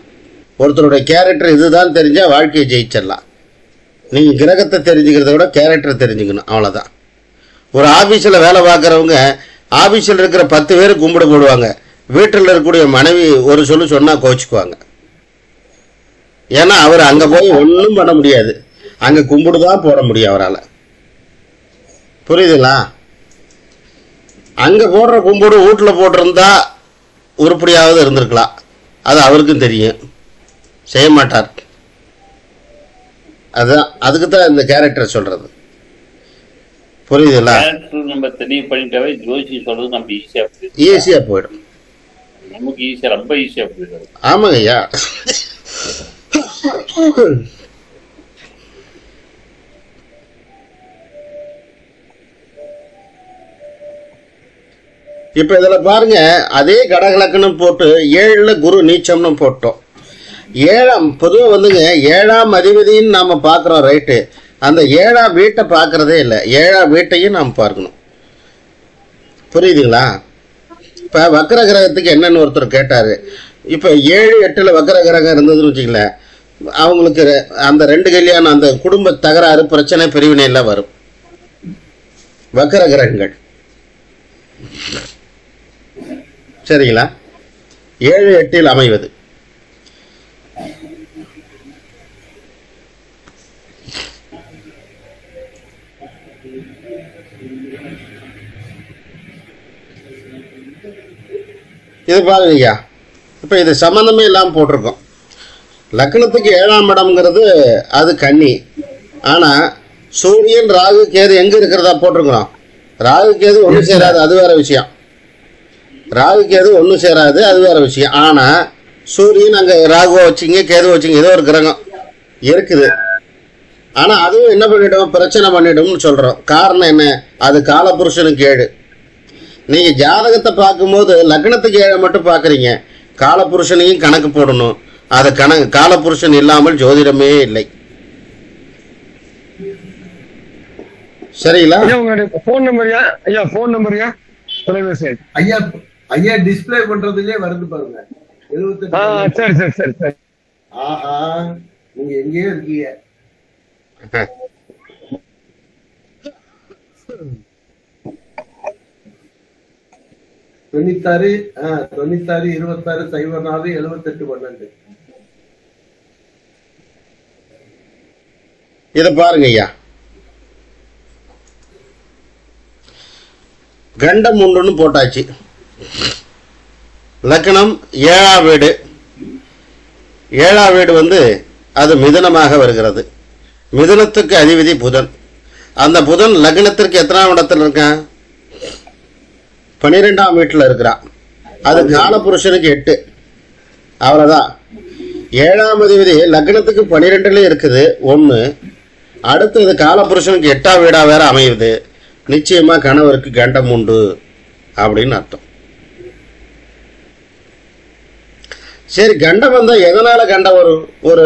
ஒருத்தருடைய கேரக்டர் இதுதான் தெரிஞ்சா வாழ்க்கையை ஜெயிச்சிடலாம். நீங்க கிரகத்தை தெரிஞ்சுக்கிறத விட கேரக்டரை தெரிஞ்சுக்கணும், அவ்வளவுதான். ஒரு ஆபீஸ்ல வேலை பார்க்கறவங்க ஆபீஸ்ல இருக்கிற 10 பேர் கும்பிட போடுவாங்க, வீட்டில் இருக்கக்கூடிய மனைவி ஒரு சொன்னா கோச்சுக்குவாங்க. ஏன்னா அவர் அங்க போய் ஒன்றும் பண்ண முடியாது, அங்க கும்பிடுதான் போட முடியும் அவரால். புரியுதுங்களா? அங்க போடுற கும்பிடு வீட்டுல போட்டிருந்தா உருப்படியாவது இருந்திருக்கலாம், அது அவருக்கும் தெரியும், செய்ய மாட்டார். அதுதான், அதுக்கு தான் இந்த கேரக்டர் சொல்றது. புரியுதுங்களா? நம்ம தெளிவு பண்ணிட்டாவே ஜோசி சொல்றது நம்ம ஈஸியா போயிடும், நமக்கு ஈஸியா, ரொம்ப ஈஸியா போயிடும். ஆமாங்க ஐயா. இப்ப இதுல பாருங்க, அதே கடகலக்கணம் போட்டு 7ல் குரு நீச்சம்னு போட்டோம். 7ஆம் பொதுவாக வந்துங்க 7ஆம் அதிபதின்னு நாம பாக்குறோம், ரைட்டு. அந்த 7ஆம் வீட்டை பார்க்கறதே இல்லை, 7ஆம் வீட்டையும் நாம் பார்க்கணும். புரியுதுங்களா? இப்ப வக்கர கிரகத்துக்கு என்னன்னு ஒருத்தர் கேட்டாரு. இப்ப 7, 8ல் வக்கர கிரகம் இருந்ததுன்னு வச்சுக்கல, அவங்களுக்கு அந்த 2 கல்யாணம், அந்த குடும்ப தகராறு, பிரச்சனை, பிரிவினை எல்லாம் வரும். வக்கர கிரகங்கள் சரிங்களா? 7, 8ல் அமைவது. இது பாருங்க ஐயா, இப்போ இது சம்மந்தமே இல்லாமல் போட்டிருக்கோம். லக்னத்துக்கு 7ஆம் இடம்ங்கிறது அது கன்னி. ஆனால் சூரியன் ராகு கேது எங்கே இருக்கிறதா போட்டிருக்கிறோம். ராகு கேது ஒன்று சேராது, அது வேற விஷயம். ராகு கேது ஒன்று சேராது, அது வேற விஷயம். ஆனால் சூரியன் அங்கே ராகுவை வச்சிங்க, கேதுவை வச்சிங்க, ஏதோ ஒரு கிரகம் இருக்குது. ஆனால் அதுவும் என்ன பண்ணிடும், பிரச்சனை பண்ணிடும்னு சொல்கிறோம். காரணம் என்ன, அது காலபுருஷனுக்கு 7. நீங்கள் ஜாதகத்தை பார்க்கும்போது லக்னத்துக்கு 7 மட்டும் பார்க்குறீங்க, காலபுருஷனையும் கணக்கு போடணும். அது காலபுருஷன் இல்லாமல் ஜோதிடமே இல்லை. சரிங்களா? போன் நம்பர்யா ஐயா, போன் நம்பர்யா, தொலைபேசி ஐயா. ஐயா டிஸ்பிளே பண்றதுலயே வருது பாருங்க 78. சரி சரி சரி சரி. ஆஹா, நீங்க எங்கேயோ இருக்கீங்க. 96 26 26 04 78 12. இதை பாருங்க ஐயா, கண்டம் ஒன்றுன்னு போட்டாச்சு. லக்னம் 7ஆம் வீடு. 7ஆம் வீடு வந்து அது மிதுனமாக வருகிறது. மிதுனத்துக்கு அதிபதி புதன். அந்த புதன் லக்னத்திற்கு எத்தனாம் இடத்துல இருக்கான், 12ஆம் வீட்டில் இருக்கிறான். அது காலபுருஷனுக்கு 8. அவ்வளோதான். 7ஆம் அதிபதி லக்னத்துக்கு 12ல இருக்குது 1. அடுத்தது காலபுருஷனுக்கு 8ஆம் வீடாக வேற அமையுது. நிச்சயமா கணவருக்கு கண்டம் உண்டு அப்படின்னு அர்த்தம். சரி, கண்டம் வந்தா எதனால கண்டம் வரும், ஒரு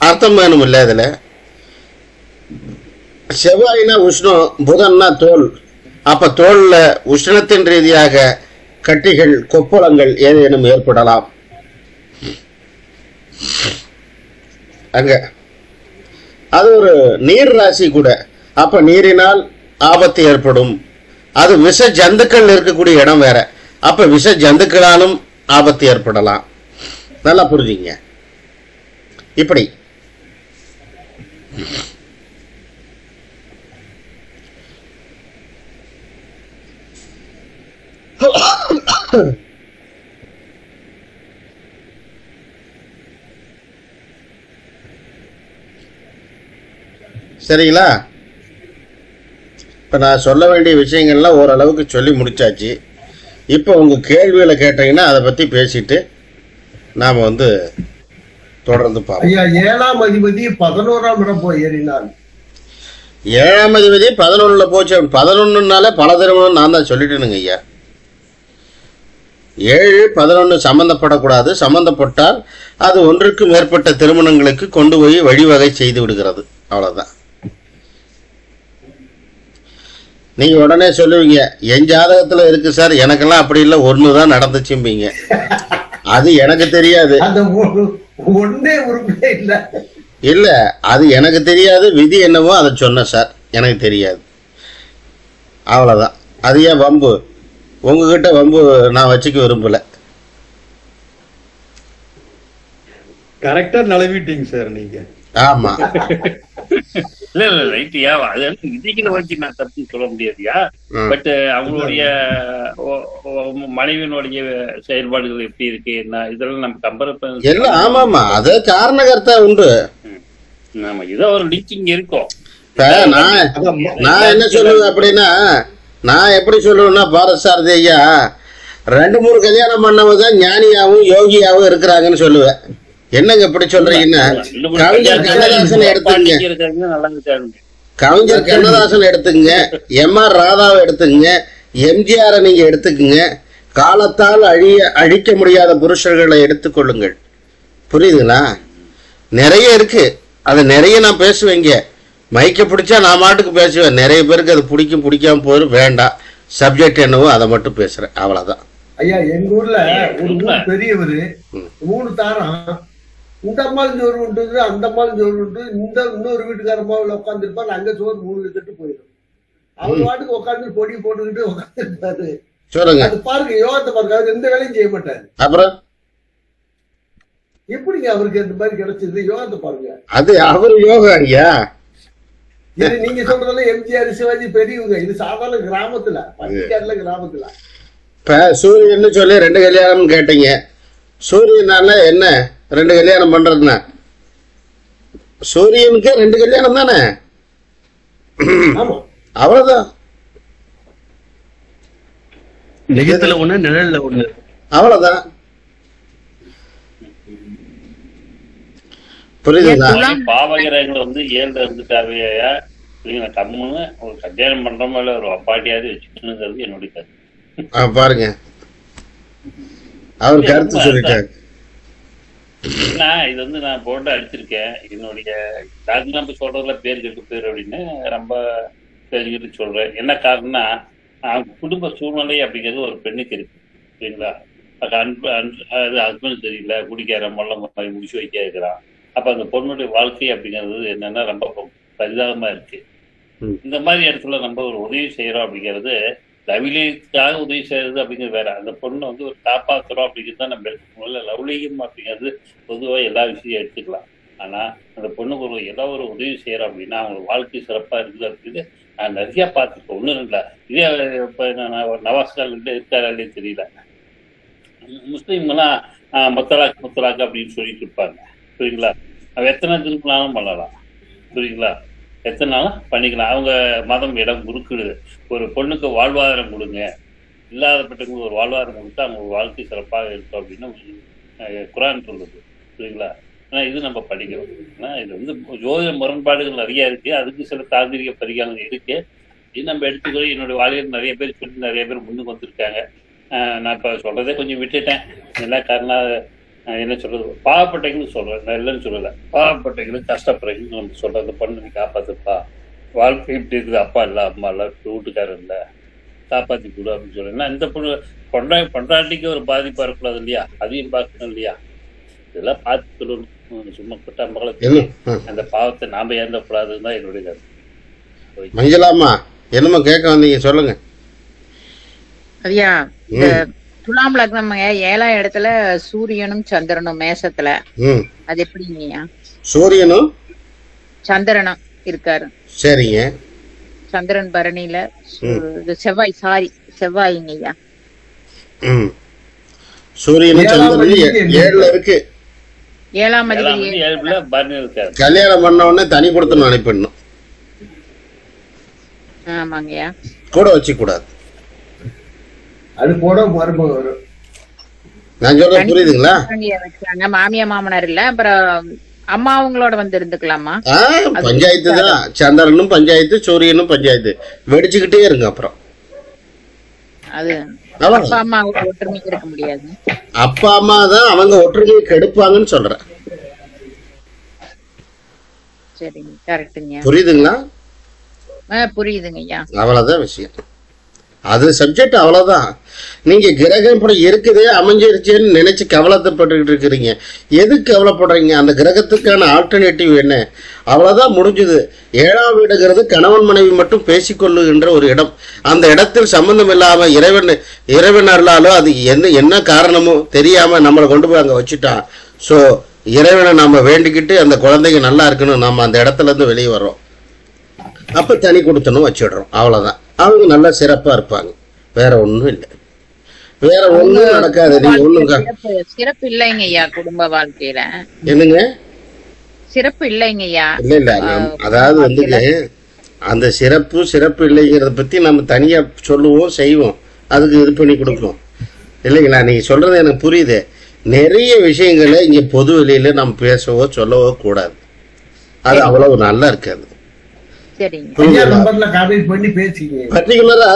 அர்த்தம் வேணும் இல்லை இதுல. செவ்வாயினா உஷ்ணம், புதன்னா தோல். அப்ப தோல்ல உஷ்ணத்தின் ரீதியாக கட்டிகள், கொப்பளங்கள் ஏதேனும் ஏற்படலாம். அங்க அது ஒரு நீர் ராசி கூட. அப்ப நீரினால் ஆபத்து ஏற்படும். அது விஷ ஜந்துக்கள் இருக்கக்கூடிய இடம் வேற. அப்ப விஷ ஜந்துக்களாலும் ஆபத்து ஏற்படலாம். நல்லா புரிஞ்சுங்க. இப்படி சரிங்களா? இப்போ நான் சொல்ல வேண்டிய விஷயங்கள்லாம் ஓரளவுக்கு சொல்லி முடிச்சாச்சு. இப்போ உங்கள் கேள்விகளை கேட்டீங்கன்னா அதை பற்றி பேசிட்டு நாம் வந்து தொடர்ந்து பார்ப்போம். ஐயா, 7ஆம் அதிபதி 11ஆம் இடம் போய் ஏறினார். 7ஆம் அதிபதி 11ல் போச்சு. 11னால பல திருமணம் நான் தான் சொல்லிட்டேனுங்க ஐயா. 7 11 சம்பந்தப்படக்கூடாது. சம்பந்தப்பட்டால் அது ஒன்றுக்கு மேற்பட்ட திருமணங்களுக்கு கொண்டு போய் வழிவகை செய்து விடுகிறது. அவ்வளோதான். நீங்க உடனே சொல்லுவீங்க, என் ஜாதகத்துல இருக்கு சார், எனக்கெல்லாம் அப்படி இல்லை, 1 தான் நடந்துச்சும்பீங்க. அது எனக்கு தெரியாது. இல்ல, அது எனக்கு தெரியாது. விதி என்னவோ அதை சொன்ன சார், எனக்கு தெரியாது. அவ்வளவுதான். அது ஏன் வம்பு? உங்ககிட்ட வம்பு நான் வச்சுக்க விரும்பல. கரெக்டா நழுவிட்டீங்க சார் நீங்க. ஆமா. இல்ல இல்ல ரைட்யா, அதெல்லாம் விதிகளை வச்சு நான் தப்புன்னு சொல்ல முடியாதுயா. பட் அவங்களுடைய மனைவியினுடைய செயல்பாடுகள் எப்படி இருக்கு என்ன, இதெல்லாம் நம்ம கம்பேர் எல்லாம். ஆமாமா, அது காரணகர்த்தா உண்டு. ஆமா, இதோ ஒரு லீச்சிங் இருக்கும். நான் என்ன சொல்லுவேன் அப்படின்னா, நான் எப்படி சொல்லுவேன்னா, பாரசாரதி ஐயா 2-3 கல்யாணம் பண்ணவங்க ஞானியாவும் யோகியாவும் இருக்கிறாங்கன்னு சொல்லுவேன். என்னங்க இப்படி சொல்றீங்கன்னா, கவிஞர் கண்ணதாசன் எடுத்துங்க, கவிஞர் கண்ணதாசன் எடுத்துங்க, எம்.ஆர். ராதாவை எடுத்துங்க, எம்ஜிஆரை நீங்க எடுத்துக்குங்க. காலத்தால் அழிக்க முடியாத புருஷர்களை எடுத்துக்கொள்ளுங்கள். புரியுதுங்களா? நிறைய இருக்கு. அது நிறைய நான் பேசுவேங்க. மைக்க பிடிச்சா நான் மாட்டுக்கு பேசுவேன். நிறைய பேருக்கு அது பிடிக்கும், பிடிக்காம போயிடும். வேண்டாம், சப்ஜெக்ட் என்னவோ அதை மட்டும் பேசுறேன். அவ்வளவுதான். ஐயா, எங்க ஊர்ல ஒரு பெரியவரு 3 தாரம், இந்த அம்மாவும் சோறு விட்டுது, அந்த அம்மாவும் சோறு விட்டு, இன்னொரு வீட்டுக்காரம்மாவில் உட்காந்துருப்பாரு. அங்க சோறு 3 தட்டு போயிடும். அவர் பாட்டுக்கு உட்காந்து பொடி போட்டுக்கிட்டு உட்காந்துருப்பாரு. அது பாருங்க, யோகத்தை பாருங்க. அவர் எந்த வேலையும் செய்ய மாட்டாரு. அப்புறம் எப்படிங்க அவருக்கு இந்த மாதிரி கிடைச்சது? யோகத்தை பாருங்க. அது அவர் யோகம் ஐயா. இது நீங்க சொல்றதெல்லாம் எம்ஜிஆர், சிவாஜி பெரியவங்க. இது சாதாரண கிராமத்துல, பட்டிக்காடுல கிராமத்துல. இப்ப சூரியன்னு சொல்லி 2 கல்யாணம் கேட்டீங்க. சூரியனால என்ன 2 கல்யாணம் பண்றதுன்னா? சூரியனுக்கு 2 கல்யாணம் தானே, அவ்வளவுதான். நிஜத்துல ஒண்ணு, நிழல்ல ஒண்ணு, அவ்வளவுதான். புரியுதுங்களா? பாவகிரகங்களை வந்து 7ல இருந்துட்டாவே கம்முன்னு ஒரு கல்யாணம் பண்றோமோ இல்ல ஒரு அப்பாட்டியாவது வச்சுக்கணுங்கிறது என்னுடைய கருத்து. பாருங்க, அவர் கருத்து சொல்லிட்டாரு. இது வந்து நான் போட்டு அடிச்சிருக்கேன். என்னுடைய நம்ம சொல்றதுல பேர் கெட்டு பேர் அப்படின்னு ரொம்ப பேர்கிட்டு சொல்றேன். என்ன காரணம்னா, குடும்ப சூழ்நிலை அப்படிங்கிறது ஒரு பெண்ணுக்கு இருக்கு, சரிங்களா? அது ஹஸ்பண்ட் சரியில்லை, குடிக்கார மொல்ல முடிச்சு வைக்க இருக்கிறான். அப்ப அந்த பொண்ணுடைய வாழ்க்கை அப்படிங்கிறது என்னன்னா ரொம்ப பரிதாபமா இருக்கு. இந்த மாதிரி இடத்துல நம்ம ஒரு உதவி செய்யறோம் அப்படிங்கிறது லவ்லியத்துக்காக உதவி செய்யறது அப்படிங்கிறது வேற. அந்த பொண்ணை வந்து ஒரு காப்பாற்றுறோம் அப்படிங்கிறது தான் நம்ம எடுத்துக்கணும். லவ்லியம் அப்படிங்கிறது பொதுவாக எல்லா விஷயம் எடுத்துக்கலாம். ஆனா அந்த பொண்ணுக்கு ஏதோ ஒரு உதவி செய்யறோம் அப்படின்னா அவங்க வாழ்க்கை சிறப்பா இருக்குது அப்படின்னு நான் நிறைய பார்த்துருக்கேன். 1 2 இதே இப்ப நவாஸ்கார் இருக்காரா இல்லையே தெரியல. முஸ்லீம்லாம் முத்தலாக் அப்படின்னு சொல்லிட்டு இருப்பாங்க, புரியுங்களா? அவ எத்தனை திருப்பினாலும் பண்ணலாம், புரியுங்களா? எத்தனை நாளும் பண்ணிக்கலாம். அவங்க மதம் இடம் குறுக்குது. ஒரு பொண்ணுக்கு வாழ்வாதாரம் கொடுங்க, இல்லாதப்பட்டவங்களுக்கு ஒரு வாழ்வாதாரம் கொடுத்தா அவங்க வாழ்க்கை சிறப்பாக இருக்கும் அப்படின்னு குரான் சொல்லுது, புரியுங்களா? ஆனா இது நம்ம படிக்கிறோம். ஏன்னா இது வந்து ஜோதிட முரண்பாடுகள் நிறைய இருக்கு. அதுக்கு சில தாந்திரிக பரிகாரங்கள் இருக்கு. இது நம்ம எடுத்துக்கிறோம். என்னுடைய வாழ்க்கையில் நிறைய பேர் சொல்லி நிறைய பேர் முன்னுக்கு வந்திருக்காங்க. நான் இப்ப சொல்றதே கொஞ்சம் விட்டுட்டேன். எல்லா காரணம் என்ன சொல்றது, பாவப்பட்டவங்களுக்கு சொல்றேன், நான் இல்லைன்னு சொல்லலை. பாவப்பட்டவங்களுக்கு கஷ்டப்படுறவங்களுக்கு நம்ம சொல்றது, பொண்ணு நீ காப்பாத்துப்பா, வாழ்க்கை இப்படி இருக்குது, அப்பா இல்லை அம்மா இல்லை வீட்டுக்காரர் இல்லை, காப்பாத்தி கொடு அப்படின்னு சொல்றேன். இந்த பொண்ணு பொண்டாட்டிக்கு ஒரு பாதிப்பா இருக்கக்கூடாது இல்லையா? அதையும் பார்க்கணும் இல்லையா? இதெல்லாம் பார்த்து சொல்லணும். சும்மா குட்டா மகளை அந்த பாவத்தை நாம ஏந்தக்கூடாதுன்னு தான் என்னுடைய கருத்து. மஞ்சளாமா என்னமோ கேட்க வந்தீங்க, சொல்லுங்க. ஐயா, இந்த துலாம் லக்னம் 7ஆம் இடத்துல சூரியனும் சந்திரனும் மேசத்துல, அது எப்படிங்கய்யா? சூரியனும் சந்திரனும் இருக்காரு. சரிங்க. சந்திரன் பரணியில, செவ்வாய்ங்கய்யா. சூரியனும் சந்திரனும் 7ல இருக்கு. 7ஆம் அதிபதி கல்யாணம் பண்ண உடனே தனி கொடுத்து அனுப்பிடணும். ஆமாங்கய்யா, கூட வச்சு கூடாது. அது போட மருமக வரும். நான் சொல்றேன் புரியுதுங்களா? மாமியா மாமனார் இல்ல, அப்புறம் அம்மா அவங்களோட வந்து இருந்துக்கலாமா? பஞ்சாயத்து தான். சந்திரனும் பஞ்சாயத்து, சூரியனும் பஞ்சாயத்து, வெடிச்சுக்கிட்டே இருங்க. அப்புறம் அது அப்பா அம்மா ஒற்றுமைக்கு இருக்க முடியாது. அப்பா அம்மா தான் அவங்க ஒற்றுமையை கெடுப்பாங்கன்னு சொல்றேன். சரிங்க, கரெக்டுங்க. புரியுதுங்களா? புரியுதுங்க ஐயா. அவ்வளவுதான் விஷயம். அது சப்ஜெக்ட் அவ்வளவுதான். நீங்க கிரகம் இப்படி இருக்குதே அமைஞ்சிருச்சேன்னு நினைச்சு கவலைப்பட்டுக்கிட்டு இருக்கிறீங்க. எதுக்கு கவலைப்படுறீங்க? அந்த கிரகத்துக்கான ஆல்டர்னேட்டிவ் என்ன? அவ்வளவுதான், முடிஞ்சது. 7ஆம் வீடுங்கிறது கணவன் மனைவி மட்டும் பேசிக்கொள்ளுகின்ற ஒரு இடம். அந்த இடத்தில் சம்பந்தம் இல்லாம இறைவன் அருளாலோ அது என்ன காரணமோ தெரியாம நம்மளை கொண்டு போய் அங்க வச்சுட்டான். ஸோ இறைவனை நம்ம வேண்டிக்கிட்டு அந்த குழந்தைங்க நல்லா இருக்கணும், நம்ம அந்த இடத்துல இருந்து வெளியே வர்றோம். அப்ப தனி கொடுத்தனும் வச்சிடுறோம். அவ்வளவுதான். அவங்க நல்லா சிறப்பா இருப்பாங்க. வேற ஒண்ணும் இல்லை, வேற ஒண்ணும் நடக்காது. நீங்க ஒண்ணுங்க சிறப்பு இல்லைங்க ஐயா குடும்ப வாழ்க்கையில. என்னங்க சிறப்பு இல்லைங்க ஐயா? இல்ல இல்ல, அதாவது வந்துங்க அந்த சிறப்பு இல்லைங்கிறத பத்தி நம்ம தனியா சொல்லுவோம், செய்வோம், அதுக்கு இது பண்ணி கொடுப்போம் இல்லைங்களா? நீங்க சொல்றது எனக்கு புரியுது. நிறைய விஷயங்களை இங்க பொது வெளியில நம்ம பேசவோ சொல்லவோ கூடாது. அது அவ்வளவு நல்லா இருக்காது. பர்டிகுலரா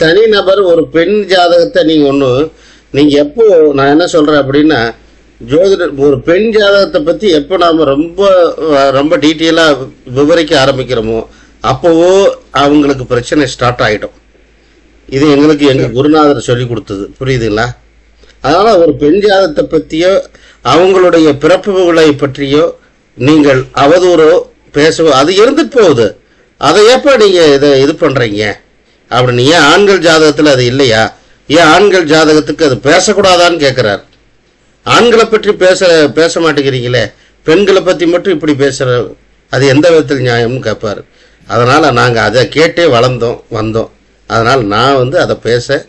தனி நபர் ஒரு பெண் ஜாதகத்தை நீங்க எப்போ நான் என்ன சொல்றேன் அப்படின்னா, ஜோதிடர் ஒரு பெண் ஜாதகத்தை பத்தி எப்போ நாம ரொம்ப டீட்டெயிலா விவரிக்க ஆரம்பிக்கிறோமோ அப்பவோ அவங்களுக்கு பிரச்சனை ஸ்டார்ட் ஆயிடும். இது எங்க குருநாதர் சொல்லி கொடுத்தது, புரியுதுங்களா? அதனால ஒரு பெண் ஜாதகத்தை பத்தியோ அவங்களுடைய பிறப்புகளை பற்றியோ நீங்கள் அவதூறோ பேசவோ அது இருந்துட்டு போகுது. அதை எப்ப நீங்க இது பண்றீங்க அப்படின்னு. ஏன் ஆண்கள் ஜாதகத்துல அது இல்லையா? ஏன் ஆண்கள் ஜாதகத்துக்கு அது பேசக்கூடாதான்னு கேட்கிறார். ஆண்களை பற்றி பேச மாட்டேங்கிறீங்களே, பெண்களை பத்தி மட்டும் இப்படி பேசுற, அது எந்த விதத்தில் நியாயம்னு கேட்பாரு. அதனால நாங்க அதை கேட்டே வந்தோம். அதனால நான் அதை பேச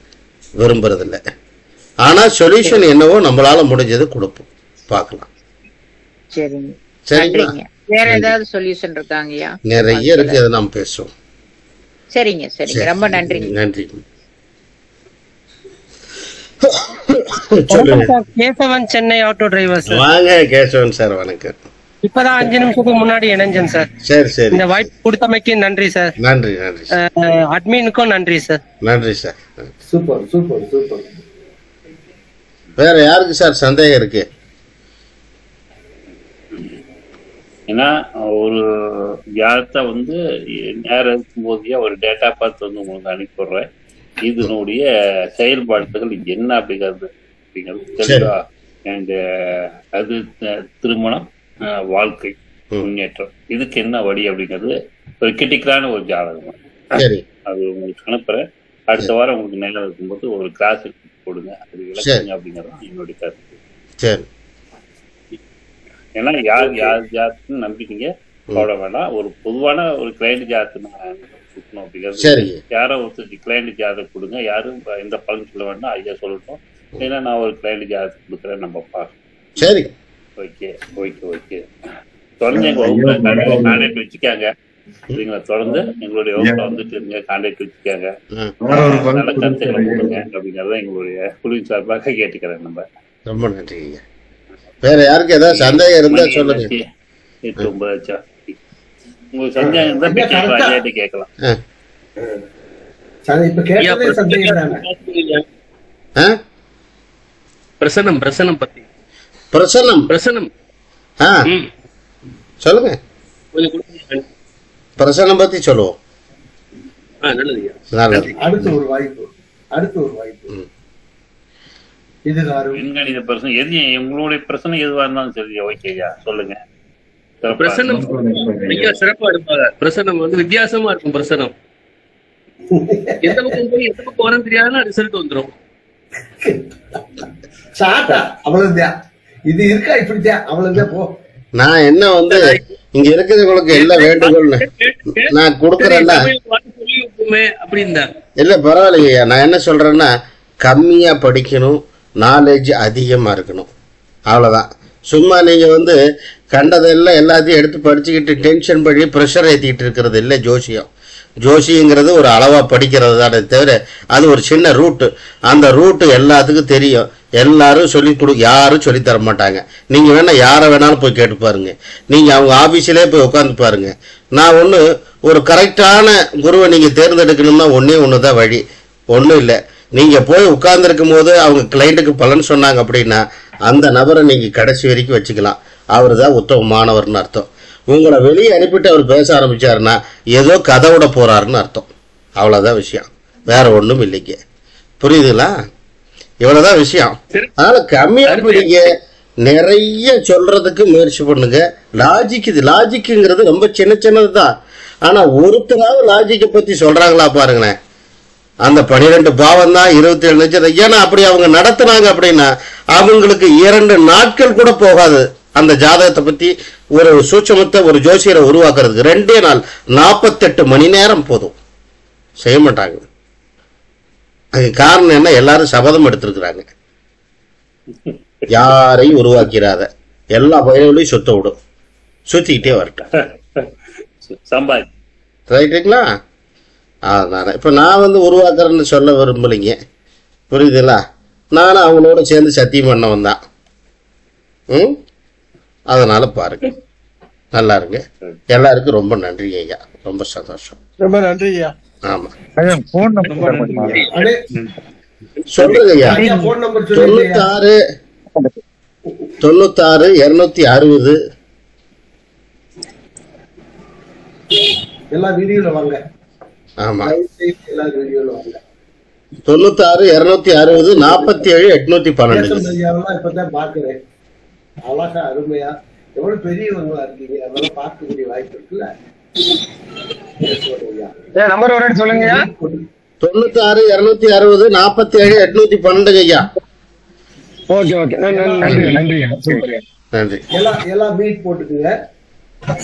விரும்புறதில்லை. ஆனா சொல்யூஷன் என்னவோ நம்மளால முடிஞ்சது கொடுப்போம், பார்க்கலாம். சரிங்க, சரிங்களா? நன்றிங்க. வேற ஏதாவது சொல்யூஷன் இருக்காங்கய்யா? நிறைய இருக்கு, அதை நாம் பேசுவோம். சரிங்க சரிங்க, ரொம்ப நன்றிங்க. நன்றி. Kesavan, Chennai auto driver sir. வாங்க கேசவன் சார், வணக்கம். இப்பதான் 5 நிமிஷத்துக்கு முன்னாடி இணைஞ்சேன் சார். சரி சரி. இந்த வாய்ப்பு கொடுத்தமைக்கு நன்றி சார். நன்றி நன்றி. அட்மினுக்கும் நன்றி சார். நன்றி சார். Super super super. வேற யாருக்கு சார் சந்தேகம் இருக்கு? ஏன்னா ஒரு ஜாதகத்தை வந்து நேரம் இருக்கும்போதே ஒரு டேட்டா பார்த்து வந்து உங்களுக்கு அனுப்பிடுறேன். இதனுடைய செயல்பாடுகள் என்ன அப்படிங்கிறது தெளிவா இந்த அது திருமணம், வாழ்க்கை, முன்னேற்றம், இதுக்கு என்ன வழி அப்படிங்கிறது ஒரு கிரிட்டிக்கலான ஒரு ஜாதகம். அது உங்களுக்கு அனுப்புறேன். அடுத்த வாரம் உங்களுக்கு நேரம் இருக்கும்போது ஒரு கிளாஸ் போடுங்க, அது விளக்குங்க அப்படிங்கிறது என்னுடைய கருத்து. ஏன்னா யார் யார் ஜாதகம்னு நம்பிக்கீங்க போட வேண்டாம். ஒரு பொதுவான ஒரு கிளைண்ட் ஜாதகம் கொடுக்கணும் அப்படிங்கிறது. யாரோ ஒருத்தர் கிளைண்ட் ஜாதகம் கொடுங்க, யாரும் எந்த பலன் சொல்ல வேண்டாம், ஐயா சொல்லட்டும். ஏன்னா நான் ஒரு கிளைண்ட் ஜாதகம் கொடுக்குறேன், நம்ம பார்க்கணும். சரி, ஓகே ஓகே ஓகே. தொடர்ந்து எங்க வகுப்புல கான்டாக்ட் வச்சுக்காங்க. சரிங்களா? தொடர்ந்து எங்களுடைய வகுப்புல வந்துட்டு இருங்க, கான்டாக்ட் வச்சுக்காங்க. நல்ல கருத்துக்களை கொடுங்க அப்படிங்கறத எங்களுடைய குழுவின் சார்பாக கேட்டுக்கிறேன். நம்ம ரொம்ப நன்றி. வேற யாருக்கு ஏதாவது சந்தேகம் இருந்தா சொல்லுங்க. உங்களுக்கு சந்தேகம் இருந்தா கேட்கலாம். பிரசன்னம் பத்தி சொல்லுங்க. பிரசன்னம் பத்தி சொல்லுவோம். அடுத்த ஒரு வாய்ப்பு விண்கணித பிரச்சனை எது உங்களுடைய பிரச்சனை எதுவா இருந்தாலும் சரி, ஓகேயா சொல்லுங்க. பிரசன்னம் ஐயா சிறப்பா இருப்பாங்க. பிரசன்னம் வந்து வித்தியாசமா இருக்கும். பிரசன்னம் எந்த பக்கம் போய் எந்த பக்கம் வரன்னு தெரியாதுன்னா ரிசல்ட் வந்துடும். அவ்வளவுதான், இது இருக்கா இப்படித்தான், அவ்வளவுதான் போ. நான் என்ன வந்து இங்க இருக்கிறவங்களுக்கு எல்லாம் வேண்டுகோள் நான் கொடுக்கறேன்னா அப்படின்னா இல்ல பரவாயில்லையா. நான் என்ன சொல்றேன்னா கம்மியா படிக்கணும், நாலேஜ் அதிகமா இருக்கணும், அவ்வளவுதான். சும்மா நீங்க வந்து கண்டதெல்லாம் எல்லாத்தையும் எடுத்து படிச்சுக்கிட்டு டென்ஷன் பண்ணி ப்ரெஷர் ஏற்றிக்கிட்டு இருக்கிறது இல்லை ஜோசியம். ஜோசியங்கிறது ஒரு அளவா படிக்கிறது தானே தவிர அது ஒரு சின்ன ரூட்டு. அந்த ரூட்டு எல்லாத்துக்கும் தெரியும், எல்லாரும் யாரும் சொல்லி தர மாட்டாங்க. நீங்க வேணா யாரை வேணாலும் போய் கேட்டு பாருங்க, நீங்க அவங்க ஆபீஸ்லயே போய் உட்காந்து பாருங்க. நான் ஒரு கரெக்டான குருவை நீங்க தேர்ந்தெடுக்கணும்னா ஒண்ணுதான் வழி, ஒன்றும் இல்லை. நீங்க போய் உட்கார்ந்துருக்கும் போது அவங்க கிளைண்ட்டுக்கு பலன் சொன்னாங்க அப்படின்னா அந்த நபரை நீங்க கடைசி வரைக்கும் வச்சுக்கலாம். அவரு தான் உத்தமமானவர்னு அர்த்தம். உங்களை வெளியே அனுப்பிட்டு அவர் பேச ஆரம்பிச்சாருன்னா ஏதோ கதை விட போறாருன்னு அர்த்தம். அவ்வளவுதான் விஷயம், வேற ஒண்ணும் இல்லைங்க. புரியுதுங்களா? இவ்வளவுதான் விஷயம். அதனால கம்மியா படிங்க, நிறைய சொல்றதுக்கு முயற்சி பண்ணுங்க. லாஜிக்குங்கிறது ரொம்ப சின்னது தான். ஆனா ஒருத்தராவது லாஜிக்கை பத்தி சொல்றாங்களா பாருங்களேன். அந்த 12 பாவம் தான் 27 நட்சத்திரம். ஏன்னா அப்படி அவங்க நடத்துனாங்க அப்படின்னா அவங்களுக்கு 2 நாட்கள் கூட போகாது அந்த ஜாதகத்தை பத்தி ஒரு சூட்சமத்தை ஒரு ஜோசியரை உருவாக்குறதுக்கு. 2 நாள் 48 மணி நேரம் போதும். செய்ய மாட்டாங்க. அதுக்கு காரணம் என்ன? எல்லாரும் சபதம் எடுத்திருக்கிறாங்க, யாரையும் உருவாக்கிறாத, எல்லா பயிர்களையும் சுத்த விடும், சுத்திக்கிட்டே வரட்டும். ரைட்டுங்களா? அதனால இப்ப நான் வந்து உருவாக்குறேன்னு சொல்ல விரும்பலைங்க, புரியுதுங்களா? நானும் அவங்களோட சேர்ந்து சத்தியம் பண்ணவன் தான். அதனால பாருங்க, நல்லா இருங்க. எல்லாருக்கும் ரொம்ப நன்றி ஐயா, ரொம்ப சந்தோஷம். ரொம்ப நன்றி ஐயா. ஆமா சொல்றேங்க ஐயா. 96 260 எல்லா வீடியோல வாங்க. ஆமா, எல்லா வீடியோல வாங்க. 96 260 47 812. இப்பதான் பாக்குறேன். அழகா அருமையா எவ்வளவு பெரியவங்களா இருக்கீங்க, அதெல்லாம் பார்க்கக்கூடிய வாய்ப்பு இருக்குல்ல. நம்பர் ஒரு சொல்லுங்க. 96 260 47 812 ஐயா. ஓகே ஓகே, நன்றி நன்றி நன்றி. எல்லாம் மீட் போட்டுக்குங்க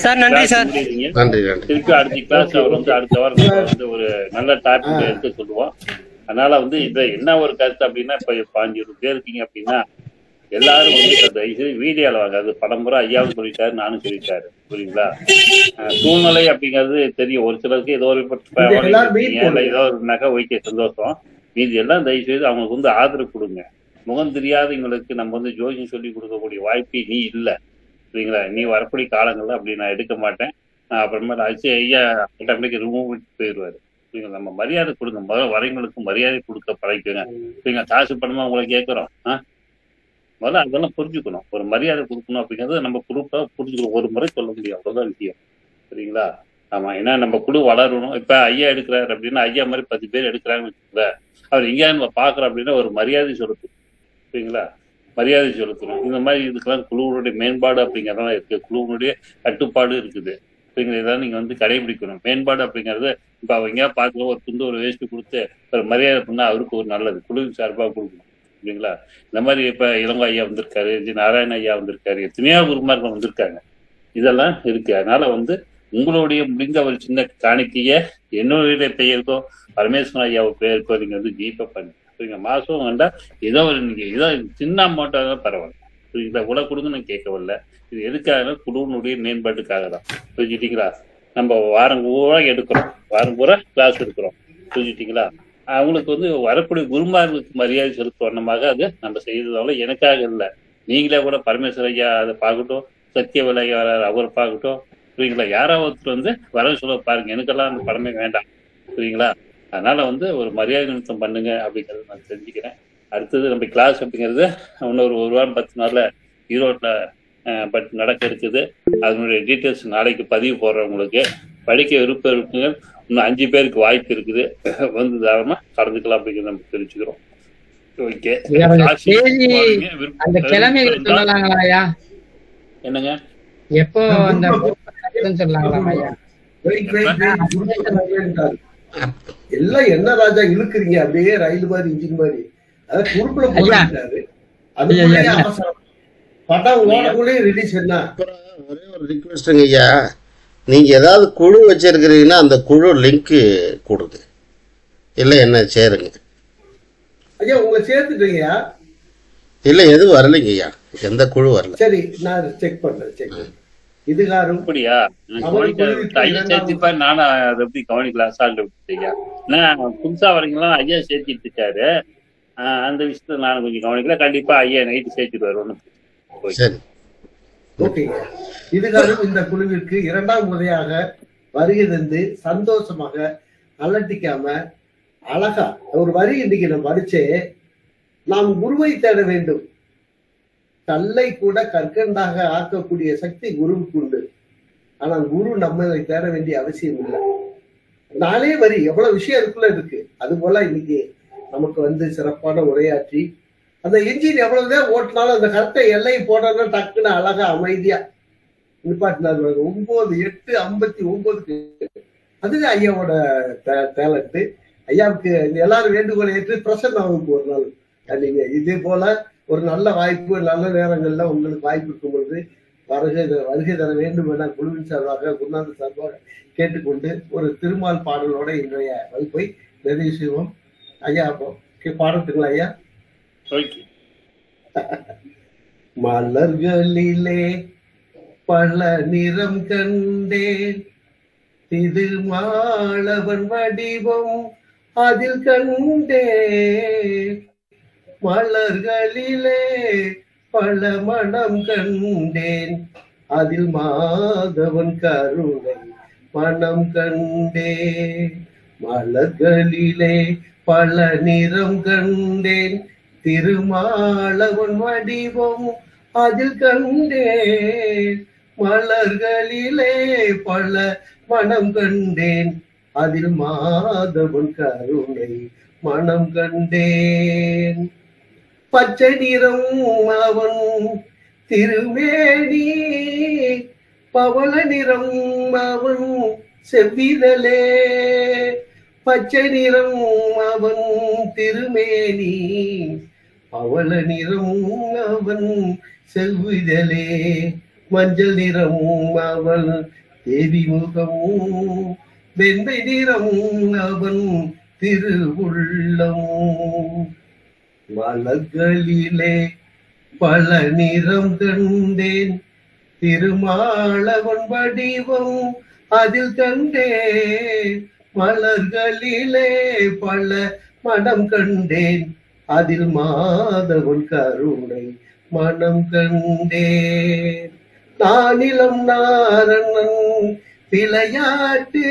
சார். நன்றி சார். நன்றி நன்றி. திருப்பி அடுத்த கிளாஸ் அவர் வந்து அடுத்த வாரம் வந்து ஒரு நல்ல டாபிக் எடுத்து சொல்லுவோம். அதனால வந்து இதை என்ன ஒரு கருத்து அப்படின்னா, இப்ப 5 பேர் இருக்கீங்க அப்படின்னா எல்லாரும் வந்து வீடியோல வாங்க. அது படம்புற ஐயாவும் சொல்லிட்டாரு, நானும் சொல்லிட்டாரு, புரியுங்களா? சூழ்நிலை அப்படிங்கிறது தெரியும். ஒரு சிலருக்கு ஏதோ ஒரு ஏதோ ஒரு நகை வைக்க சந்தோஷம். மீது எல்லாம் தயவு செய்து அவங்களுக்கு வந்து ஆதரவு கொடுங்க. முகம் தெரியாதவங்களுக்கு நம்ம வந்து ஜோதியம் சொல்லி கொடுக்கக்கூடிய வாய்ப்பு நீ இல்லை, சரிங்களா? நீ வரக்கூடிய காலங்கள்ல அப்படி நான் எடுக்க மாட்டேன். நான் அப்புறமா ஐயா ஆட்டோமேட்டிக் ரிமூவ் பண்ணிட்டு போயிடுவாரு, சரிங்களா? நம்ம மரியாதை கொடுங்க. முதல்ல வரைங்களுக்கு மரியாதை கொடுக்க பழகிக்கோங்க, சரிங்களா? காசு பணமா உங்களை கேட்குறோம், முதல்ல அதெல்லாம் புரிஞ்சுக்கணும். ஒரு மரியாதை கொடுக்கணும் அப்படிங்கிறது நம்ம குரூப்பா புரிஞ்சுக்கணும். ஒரு முறை சொல்ல முடியும், அவ்வளவுதான் விஷயம், சரிங்களா? ஆமா, ஏன்னா நம்ம குழு வளரணும். இப்ப ஐயா எடுக்கிறாரு அப்படின்னா ஐயா மாதிரி 10 பேர் எடுக்கிறாங்கன்னு வச்சுக்கோங்க. அவர் எங்கேயா நம்ம பாக்குறோம் அப்படின்னா ஒரு மரியாதை செலுத்தணும், சரிங்களா? மரியாதை செலுத்தணும். இந்த மாதிரி இதுக்கெல்லாம் குழுவுடைய மேம்பாடு அப்படிங்கிறதெல்லாம் இருக்கு, குழுவுடைய கட்டுப்பாடு இருக்குது, சரிங்களா? இதெல்லாம் நீங்க வந்து கடைபிடிக்கணும். மேம்பாடு அப்படிங்கிறது இப்ப அவங்க எங்கேயா பார்த்து ஒரு துண்டு ஒரு வேஸ்ட் கொடுத்து ஒரு மரியாதை பண்ணா அவருக்கு ஒரு நல்லது, குழுவின் சார்பாக கொடுக்கணும், சரிங்களா? இந்த மாதிரி இப்ப இளங்கோ ஐயா வந்திருக்காரு, நாராயண ஐயா வந்திருக்காரு, எத்தனையோ குருமார்கள் வந்திருக்காங்க, இதெல்லாம் இருக்கு. அதனால வந்து உங்களுடைய முடிந்த ஒரு சின்ன காணிக்கைய என்னுடைய பெயருக்கோ பரமேஸ்வரன் ஐயா பெயருக்கோ நீங்க வந்து ஜீப்பே பண்ணி, சரிங்க? மாசம் வேண்டா ஏதோ ஒரு நீங்க ஏதோ சின்ன அமௌண்ட்டாக தான் பரவாயில்ல, சரிங்களா? இவ்வளவு கொடுங்கன்னு கேட்கவில்ல. இது எதுக்காக? குழுவினுடைய மேம்பாட்டுக்காக தான், புரிஞ்சுட்டீங்களா? நம்ம வாரம் பூரா எடுக்கிறோம், வாரம் பூரா கிளாஸ் எடுக்கிறோம், புரிஞ்சுட்டீங்களா? அவங்களுக்கு வந்து வரக்கூடிய குருமார்களுக்கு மரியாதை செலுத்தும் வண்ணமாக அது நம்ம செய்ததால எனக்காக இல்லை, நீங்களே கூட பரமேஸ்வர ஐயா அதை பார்க்கட்டும், சத்திய விலையா அவரை பார்க்கட்டும், சரிங்களா? யாராவது ஒருத்தர் வந்து வர சொல்ல பாருங்க, எனக்கெல்லாம் அந்த படமே வேண்டாம், சரிங்களா? அதனால வந்து ஒரு மரியாதை நிமித்தம் பண்ணுங்க அப்படிங்கறத நான் தெரிஞ்சுக்கிறேன். அடுத்தது நம்ம கிளாஸ் அப்படிங்கிறது இன்னொரு 1 வாரம் 10 நாள்ல ஈரோட்ல நடக்க இருக்குது. அதனுடைய டீட்டெயில்ஸ் நாளைக்கு பதிவு போடுறவங்களுக்கு படிக்க விருப்பம் இருக்குங்க. இன்னும் 5 பேருக்கு வாய்ப்பு இருக்குது, வந்து தாராளமா கலந்துக்கலாம் அப்படிங்கிறத நம்ம தெரிஞ்சுக்கிறோம். ஓகே, என்னங்க எப்போ அந்த எல்லாம் என்ன ராஜா இழுக்குறீங்க அப்படியே ரயில் மாதிரி இன்ஜின் மாதிரி, அதான் குறுப்புல போட்டாரு. படம் ஓடக்குள்ளே ரிலீஸ் என்ன. ஒரே ஒரு ரிக்வெஸ்ட்ங்க ஐயா, நீங்க ஏதாவது குழு வச்சிருக்கிறீங்கன்னா அந்த குழு லிங்க் கொடுங்க, இல்லை என்ன சேருங்க ஐயா. உங்களை சேர்த்துட்டீங்க? இல்ல எதுவும் வரலைங்க ஐயா, எந்த குழு வரல. சரி, நான் செக் பண்றேன். செக் இதுகாரும் அப்படியா? சேர்த்திப்பா, நானும் அதை எப்படி கவனிக்கலாம் சார் ஐயா. புதுசா வரீங்களா? ஐயா சேர்த்திட்டு இருக்காரு, அந்த விஷயத்த நான் கொஞ்சம் கவனிக்கல. கண்டிப்பா ஐயா நைட்டு சேர்த்துட்டு வருவோம். சரி, ஓகே. இதுகாரும் இந்த குழுவிற்கு 2ஆம் முறையாக வருகை தந்து சந்தோஷமாக அலட்டிக்காம அழகா ஒரு வரி இன்னைக்கு நான் படிச்சே, நாம் குருவை தேட வேண்டும், கல்லை கூட கற்கண்டாக ஆக்கக்கூடிய சக்தி குருவுக்கு உண்டு, ஆனால் குரு நம்மளை தேட வேண்டிய அவசியம் இல்லை. 4 வரி எவ்வளவு விஷயம் அதுக்குள்ள இருக்கு. அது போல இன்னைக்கு நமக்கு வந்து சிறப்பான உரையாற்றி அந்த என்ஜின் எவ்வளவுதான் ஓட்டினாலும் அந்த கரெக்டா எல்லையை போடணும், டக்குன்னு அழகா அமைதியா நிப்பாட்டினார். 9:8:59 அதுதான் ஐயாவோட டேலண்ட். ஐயாவுக்கு எல்லாரும் வேண்டுகோளை ஏற்று பிரசன்னாவுக்கு ஒரு நாள் நீங்க இதே போல ஒரு நல்ல வாய்ப்பு, நல்ல நேரங்கள்ல உங்களுக்கு வாய்ப்பு இருக்கும் பொழுது வருகை தர வேண்டும் என குழுவின் சார்பாக குருநாதர் சார்பாக கேட்டுக்கொண்டு ஒரு திருமால் பாடலோட இன்றைய வகுப்பை நிறைவு செய்வோம். ஐயா பாடத்துங்களா ஐயா? மலர்களிலே பல நிறம் கண்டேன், திருமாலவன் வடிவம் அதில் கண்டேன், மலர்களிலே பல மனம் கண்டேன், அதில் மாதவன் கருணை மனம் கண்டேன், மலர்களிலே பல நிறம் கண்டேன், திருமாலவன் வடிவம் அதில் கண்டேன், மலர்களிலே பல மனம் கண்டேன், அதில் மாதவன் கருணை மனம் கண்டேன், பச்சை நிறம் அவன் திருமேனி, பவள நிறம் அவன் செவ்விதழே, பச்சை நிறம் அவன் திருமேனி, பவள நிறம் அவன் செவ்விதழே, மஞ்சள் நிறம் அவன் தேவி முகம், வெண்மை நிறம் அவன் திருவுள்ளம். மலர்களிலே பல நிறம் கண்டேன், திருமாலவன் வடிவம் அதில் கண்டேன். மலர்களிலே பல மனம் கண்டேன், அதில் மாதவன் கருணை மனம் கண்டேன். நானிலம் நாரணன் விளையாட்டு,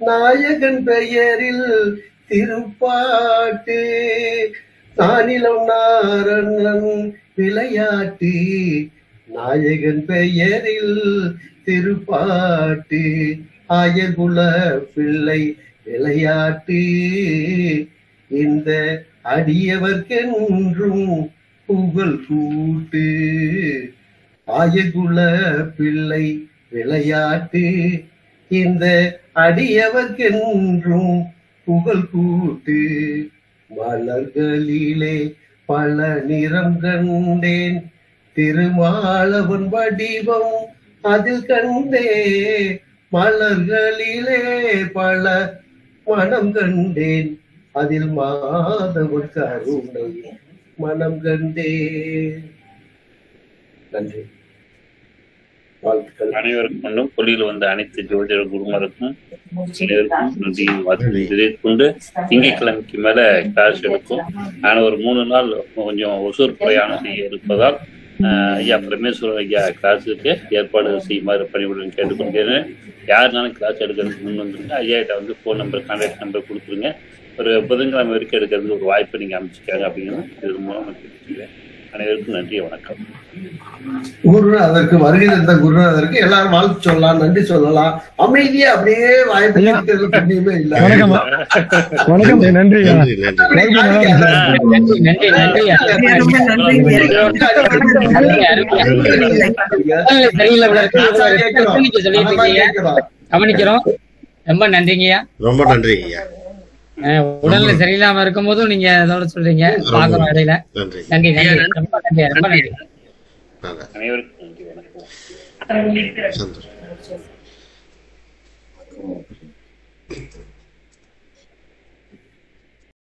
நாயகன் பெயரில் திருப்பாட்டு. நானிலம் நாரணன் விளையாட்டு, நாயகன் பெயரில் திருப்பாட்டு. ஆயகுல பிள்ளை விளையாட்டு, இந்த அடியவர்க்கென்றும் புகழ் கூட்டு. ஆயகுல பிள்ளை விளையாட்டு, இந்த அடியவர்க்கென்றும் புகழ் கூட்டு. மலர்களிலே பல நிறம் கண்டேன், திருமாலவன் வடிவம் அதில் கண்டே. மலர்களிலே பல மனம் கண்டேன், அதில் மாதவன் கருணை மனம் கண்டேன். நன்றி. வாழ்த்துக்கள். அனைவருக்கும் கொள்ளியில் வந்த அனைத்து ஜோதிட குருமாருக்கும் அனைவருக்கும் நன்றியும் வாழ்த்துக்கள் கொண்டு திங்கட்கிழமைக்கு மேல கிளாஸ் எடுக்கும். நான் ஒரு 3 நாள் கொஞ்சம் ஒசூர் பிரயாணம் செய்ய இருப்பதால் ஐயா பிரமேஸ்வரன் ஐயா கிளாஸுக்கு ஏற்பாடு செய்யுமாறு பணிவுடன் கேட்டுக்கொண்டேன். யாருனாலும் கிளாஸ் எடுக்கிறதுக்கு முன் வந்துருங்க. ஐயா கிட்ட வந்து ஃபோன் நம்பர், கான்டாக்ட் நம்பர் கொடுத்துருங்க. ஒரு புதன்கிழமை வரைக்கும் எடுக்கிறதுக்கு ஒரு வாய்ப்பை நீங்க அமைச்சிக்காங்க அப்படின்னு இது மூலம் கேட்டுக்கிறேன். அனைவருக்கும் நன்றி, வணக்கம். குருநாதருக்கு வருகை தந்த குருநாதருக்கு எல்லாரும் வாழ்த்து சொல்லலாம், நன்றி சொல்லலாம். அமைதியா அப்படியே வாய்ப்பு புண்ணியமே இல்ல. வணக்கம் வணக்கம், நன்றி. கவனிக்கிறோம். ரொம்ப நன்றிங்கய்யா. ரொம்ப நன்றிங்கய்யா. உடல்நிலை சரியில்லாம இருக்கும் போதும் நீங்க அதோட சொல்றீங்க, பாக்குறோம் இடையில. நன்றி நன்றி, ரொம்ப நன்றி, ரொம்ப நன்றி. அனைவருக்கும் நன்றி, வணக்கம். சந்தோஷம்.